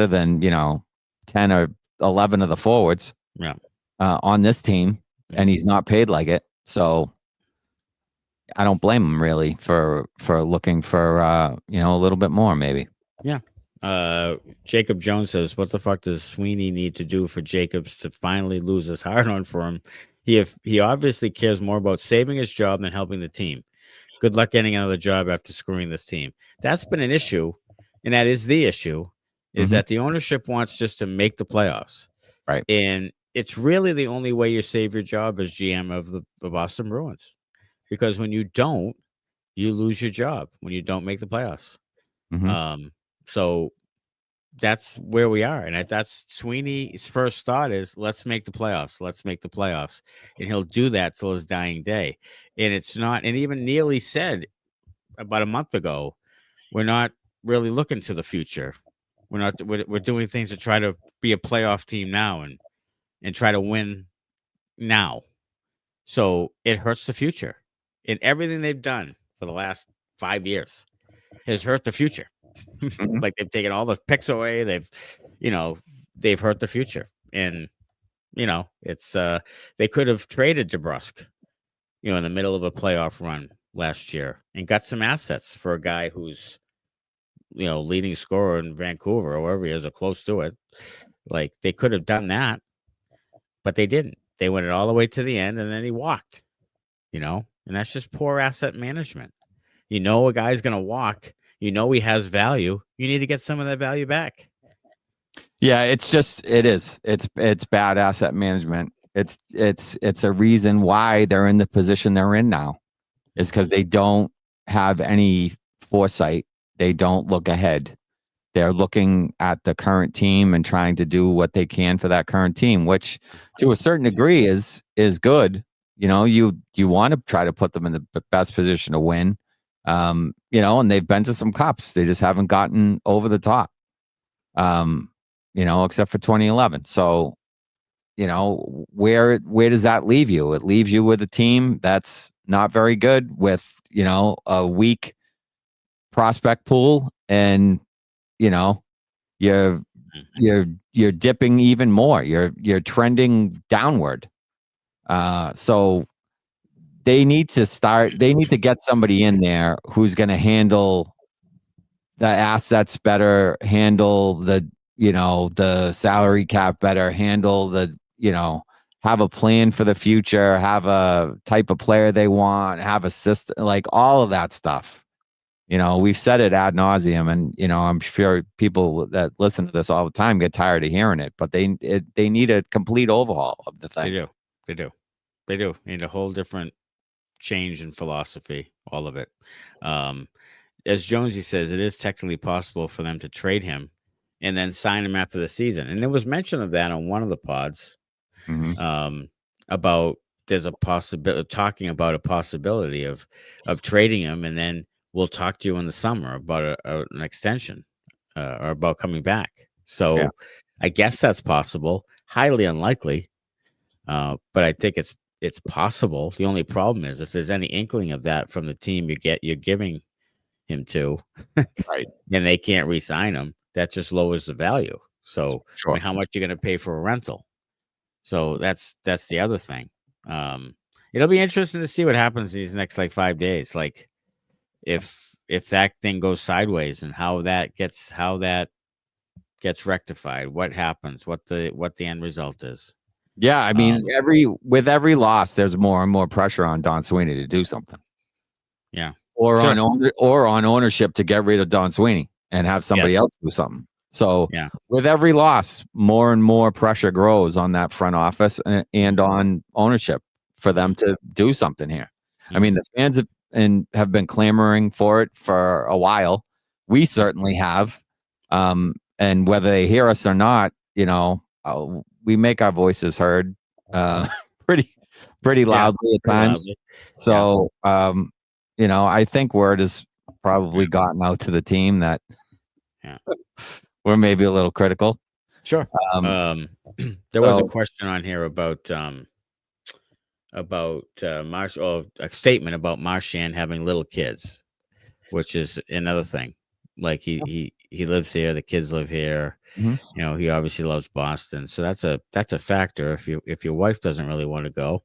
than 10 or 11 of the forwards. Yeah. On this team, and he's not paid like it. So I don't blame him really for looking for a little bit more maybe. Yeah. Jacob Jones says, what the fuck does Sweeney need to do for Jacobs to finally lose his hard on for him? He obviously cares more about saving his job than helping the team. Good luck getting another job after screwing this team. That's been an issue, and that is the issue, is that the ownership wants just to make the playoffs. Right. And it's really the only way you save your job as GM of the Boston Bruins. Because when you don't, you lose your job when you don't make the playoffs. So that's where we are. And that's Sweeney's first thought is let's make the playoffs. Let's make the playoffs. And he'll do that till his dying day. And it's not, and even Neely said about a month ago, we're not really looking to the future. We're doing things to try to be a playoff team now and try to win now. So it hurts the future. And everything they've done for the last 5 years has hurt the future. Like they've taken all the picks away. They've hurt the future. And it's they could have traded DeBrusque in the middle of a playoff run last year and got some assets for a guy who's, leading scorer in Vancouver or wherever he is or close to it. Like, they could have done that, but they didn't. They went it all the way to the end and then he walked, and that's just poor asset management. A guy's going to walk, he has value. You need to get some of that value back. Yeah, it's bad asset management. It's a reason why they're in the position they're in now, is because they don't have any foresight. They don't look ahead. They're looking at the current team and trying to do what they can for that current team, which to a certain degree is good. You want to try to put them in the best position to win. And they've been to some cups. They just haven't gotten over the top. Except for 2011. So, where does that leave you? It leaves you with a team that's not very good, with, a weak prospect pool, and, you're dipping even more. You're trending downward. So they need to get somebody in there who's going to handle the assets better, handle the salary cap better, handle have a plan for the future, have a type of player they want, have a system, like all of that stuff. We've said it ad nauseum, and, I'm sure people that listen to this all the time get tired of hearing it, but they need a complete overhaul of the thing. They do. They need a whole different change in philosophy, all of it. As Jonesy says, it is technically possible for them to trade him and then sign him after the season. And there was mention of that on one of the pods, about there's a possibility, talking about a possibility of trading him, and then we'll talk to you in the summer about an extension or about coming back. So I guess that's possible. Highly unlikely, but I think it's possible. The only problem is if there's any inkling of that from the team you're giving him to, right, and they can't re-sign him, that just lowers the value. So sure. how much you're going to pay for a rental? So that's the other thing. It'll be interesting to see what happens these next 5 days. Like if that thing goes sideways and how that gets rectified, what happens, what the end result is. Yeah, I mean, with every loss, there's more and more pressure on Don Sweeney to do something. Yeah, or on ownership to get rid of Don Sweeney and have somebody else do something. So with every loss, more and more pressure grows on that front office and on ownership for them to do something here. I mean, the fans have been clamoring for it for a while. We certainly have. And whether they hear us or not, we make our voices heard pretty loudly at times. Loudly. So, I think word has probably gotten out to the team that we're maybe a little critical. Sure. There was a question on here about a statement about Marchand having little kids, which is another thing. Like he lives here, the kids live here. Mm-hmm. He obviously loves Boston, so that's a factor. If your wife doesn't really want to go,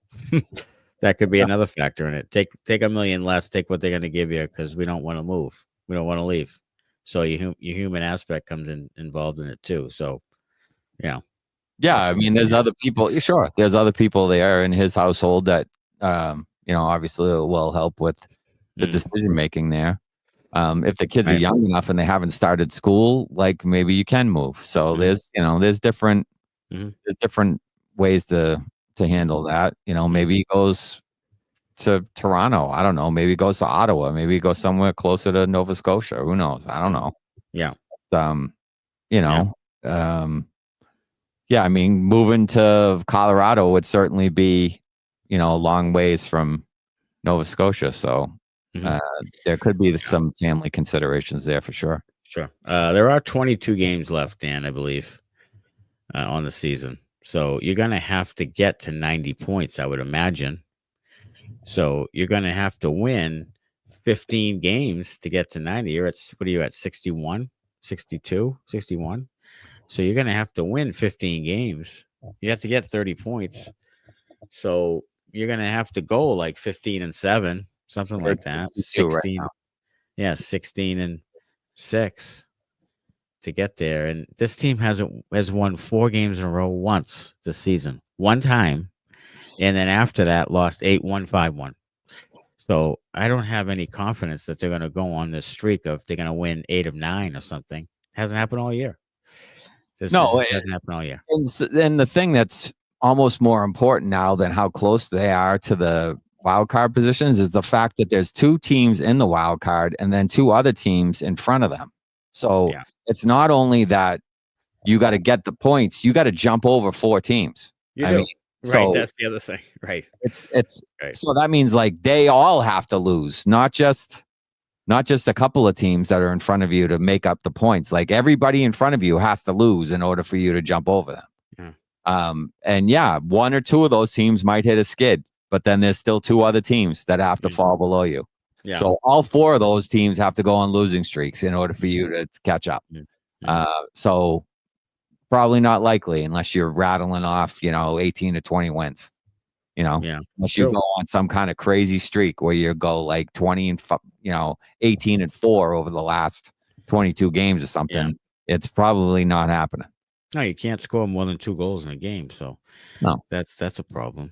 that could be another factor in it. Take $1 million less, take what they're going to give you, because we don't want to move, we don't want to leave. So your human aspect comes involved in it too. So, yeah. I mean, there's other people. Sure, there's other people there in his household that obviously will help with the decision making there. If the kids are young enough and they haven't started school, like maybe you can move. So there's different ways to handle that. Maybe he goes to Toronto. I don't know. Maybe he goes to Ottawa. Maybe he goes somewhere closer to Nova Scotia. Who knows? I don't know. Yeah. I mean, moving to Colorado would certainly be, a long ways from Nova Scotia. So there could be some family considerations there for sure. Sure. There are 22 games left, Dan, I believe, on the season. So you're going to have to get to 90 points, I would imagine. So you're going to have to win 15 games to get to 90. You're at, what are you at, 61, 62, 61? So you're going to have to win 15 games. You have to get 30 points. So you're gonna have to go like 15-7, something like It's that. 62 right 16, now. yeah, 16-6 to get there. And this team has won 4 games in a row once this season, one time, and then after that lost 8-1, 5-1. So I don't have any confidence that they're going to go on this streak of they're going to win 8 of 9 or something. Hasn't happened all year. This hasn't happened all year. And the thing that's almost more important now than how close they are to the wild card positions is the fact that there's 2 teams in the wild card and then 2 other teams in front of them. So it's not only that you got to get the points, you got to jump over 4 teams. I mean, right, that's the other thing. Right. It's right. So that means like they all have to lose, not just a couple of teams that are in front of you to make up the points. Like everybody in front of you has to lose in order for you to jump over them. And 1 or 2 of those teams might hit a skid, but then there's still 2 other teams that have to fall below you. Yeah. So all 4 of those teams have to go on losing streaks in order for you to catch up. So probably not likely unless you're rattling off, 18 to 20 wins, unless you go on some kind of crazy streak where you go like 20 and, 18 and 4 over the last 22 games or something. Yeah. It's probably not happening. No, you can't score more than 2 goals in a game. So no, that's a problem.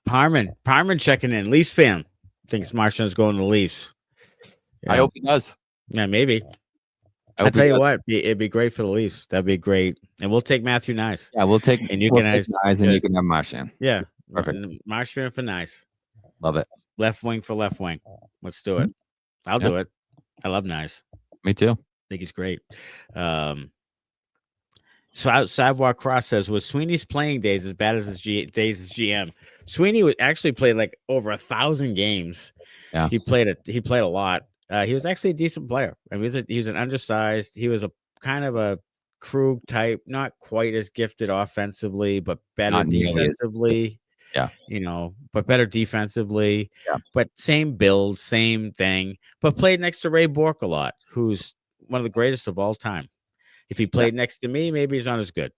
Parman checking in. Leafs fan thinks Marchand's going to the Leafs. I hope he does. Yeah, maybe. I'll tell you what, it'd be great for the Leafs. That'd be great. And we'll take Matthew Nice. Yeah, we'll take and you can Nice and you can have Marchand. Yeah. Perfect. Marchand for Nice. Love it. Left wing for left wing. Let's do it. I'll do it. I love Nice. Me too. I think he's great. So Sidewalk Cross says, was Sweeney's playing days as bad as his days as GM? Sweeney would actually play like over 1,000 games. Yeah. He played a lot. He was actually a decent player. I mean, he was an undersized. He was a kind of a Krug type, not quite as gifted offensively, but better defensively. Yeah. But better defensively. Yeah. But same build, same thing. But played next to Ray Bourque a lot, who's one of the greatest of all time. If he played next to me, maybe he's not as good.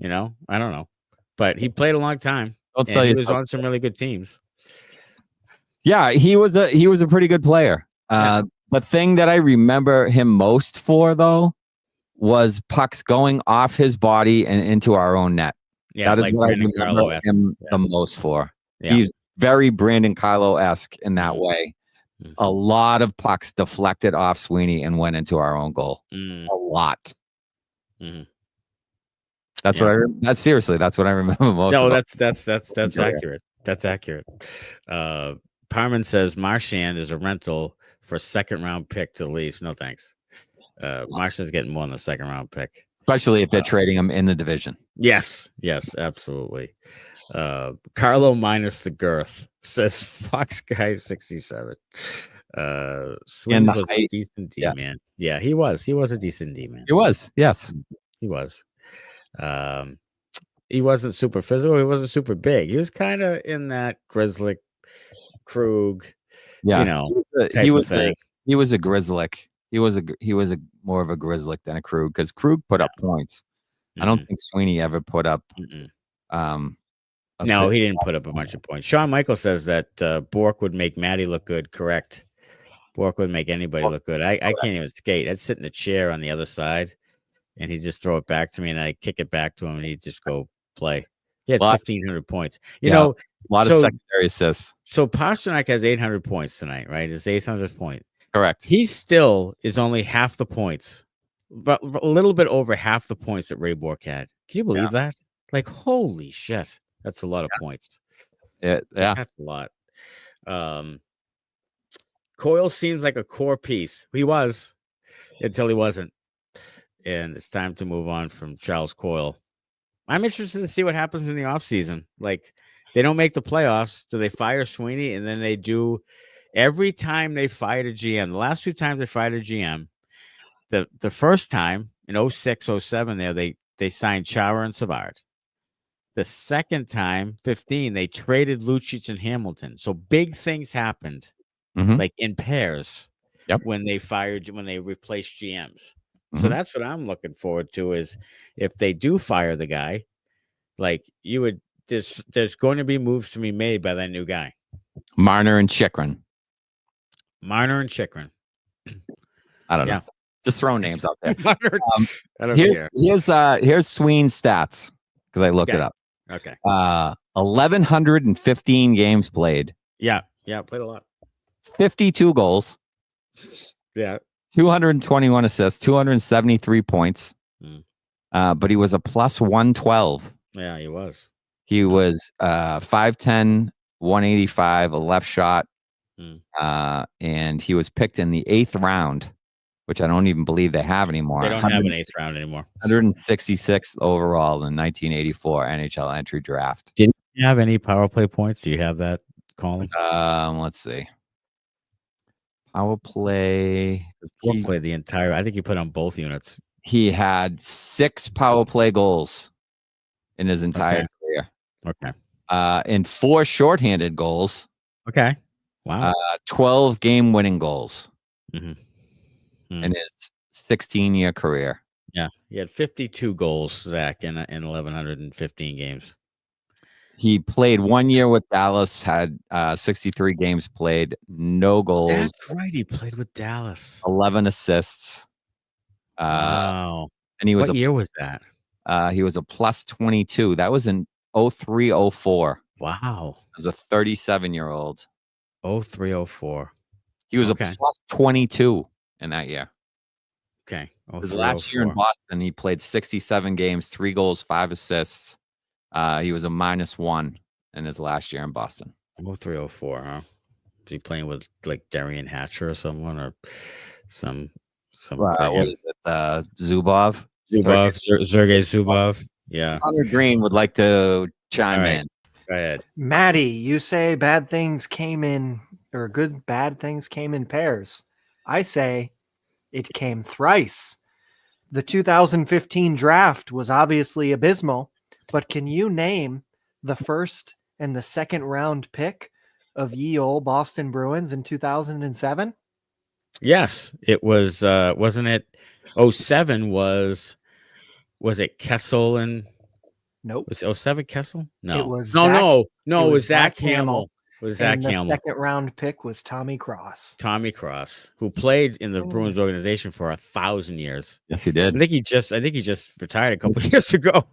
I don't know. But he played a long time. He was on some really good teams. Yeah, he was a pretty good player. The thing that I remember him most for, though, was pucks going off his body and into our own net. Yeah, that is what I remember him the most for. Yeah. He's very Brandon Carlo-esque in that way. Mm-hmm. A lot of pucks deflected off Sweeney and went into our own goal. A lot. Mm-hmm. That's what that's seriously. That's what I remember most. No, that's accurate. That's accurate. Parman says Marchand is a rental for 2nd-round pick to the Leafs. No thanks. Marchand's getting more than the 2nd-round pick, especially if they're trading him in the division. Yes, absolutely. Carlo minus the girth says Fox guy 67. Sweeney was a decent D man. Yeah, he was. He was a decent D man. He was. Yes, he was. He wasn't super physical. He wasn't super big. He was kind of in that Grizzly Krug. Yeah, he was a Grizzly. He was a more of a Grizzly than a Krug because Krug put up points. Mm-hmm. I don't think Sweeney ever put up. No, he didn't put up a bunch of points. Sean Michael says that Bourque would make Matty look good. Correct. Bourque would make anybody look good. I can't even skate. I'd sit in a chair on the other side, and he'd just throw it back to me, and I'd kick it back to him, and he'd just go play. He had 1,500 points. You know, a lot of secondary assists. So Pastrnak has 800 points tonight, right? His 800th point. Correct. He still is only half the points, but a little bit over half the points that Ray Bourque had. Can you believe that? Like, holy shit. That's a lot of points. Yeah. That's a lot. Coyle seems like a core piece. He was until he wasn't. And it's time to move on from Charles Coyle. I'm interested to see what happens in the offseason. Like, they don't make the playoffs. Do they fire Sweeney? And then they do every time they fired a GM. The last 2 times they fired a GM, the first time in 06, 07 there, they signed Chara and Savard. The second time, 15, they traded Lucic and Hamilton. So big things happened, like in pairs, when they replaced GMs. So that's what I'm looking forward to is if they do fire the guy, like you would there's going to be moves to be made by that new guy. Marner and Chychrun. I don't know. Just throwing names out there. Here's Sweeney's stats because I looked it up. Okay. 1,115 games played. Yeah, played a lot. 52 goals. Yeah. 221 assists, 273 points. But he was a plus 112. Yeah, he was. He was 5'10", 185, a left shot. And he was picked in the 8th round, which I don't even believe they have anymore. They don't have an 8th round anymore. 166th overall in 1984 NHL entry draft. Did he have any power play points? Do you have that column? Let's see. Power play. He played the entire. I think he put on both units. He had 6 power play goals in his entire career. Okay. And 4 shorthanded goals. Okay. Wow. 12 game-winning goals in his 16-year career. Yeah, he had 52 goals, Zach, in 1,115 games. He played 1 year with Dallas, had 63 games played, no goals. That's right. He played with Dallas. 11 assists. Wow. And he was what year was that? He was a plus 22. That was in 03-04. Wow. As a 37-year-old. 03-04. He was a plus 22 in that year. Okay. His last year in Boston, he played 67 games, 3 goals, 5 assists. He was a -1 in his last year in Boston. 03-04, huh? Is he playing with like Darian Hatcher or someone or some what is it? Zubov? Sergei Zubov. Yeah. Connor Green would like to chime in. Go ahead. Matty, you say bad things came in, or bad things came in pairs. I say it came thrice. The 2015 draft was obviously abysmal, but can you name the first and the second round pick of ye old Boston Bruins in 2007? Yes, it was. Wasn't it? 07 was it Kessel and? Nope. Was it 07 Kessel? No. It was no. It was was Zach Zach Hamill. It was Zach Hamill. The second round pick was Tommy Cross. Tommy Cross, who played in the Bruins organization for 1,000 years. Yes, he did. I think he just retired a couple years ago.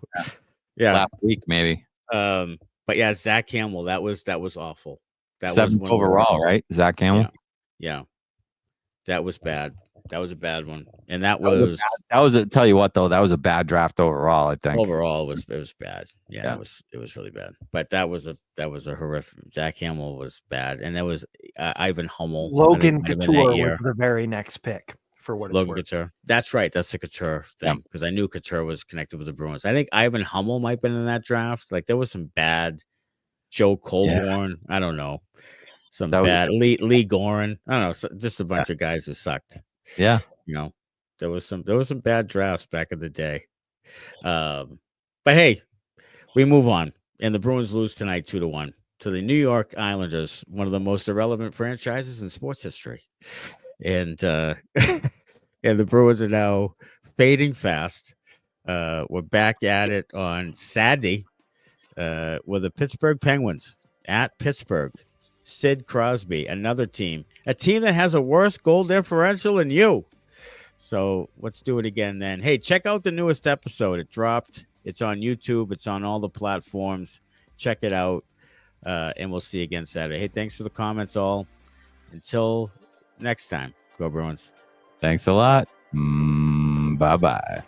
Yeah. Last week, maybe. But yeah, Zach Hamill, that was awful. That 7th overall, right? Zach Hamill. Yeah. That was bad. That was a bad one. And that was tell you what though, that was a bad draft overall, I think. Overall it was bad. Yeah. It was really bad. But that was a horrific. Zach Hamill was bad. And that was Ivan Hummel. Logan Couture was the very next pick for what it's worth. Couture. That's right. That's the Couture thing. Because I knew Couture was connected with the Bruins. I think Ivan Hummel might have been in that draft. Like there was some bad Joe Colborne. I don't know. Some bad Lee Gorin. I don't know. Just a bunch of guys who sucked. Yeah. You know, there was some bad drafts back in the day. But hey, we move on. And the Bruins lose tonight 2-1 to the New York Islanders, one of the most irrelevant franchises in sports history. And and the Bruins are now fading fast. We're back at it on Saturday with the Pittsburgh Penguins at Pittsburgh. Sid Crosby, another team, a team that has a worse goal differential than you. So let's do it again then. Hey, check out the newest episode. It dropped. It's on YouTube. It's on all the platforms. Check it out. And we'll see you again Saturday. Hey, thanks for the comments all. Until next time, go Bruins. Thanks a lot. Bye-bye.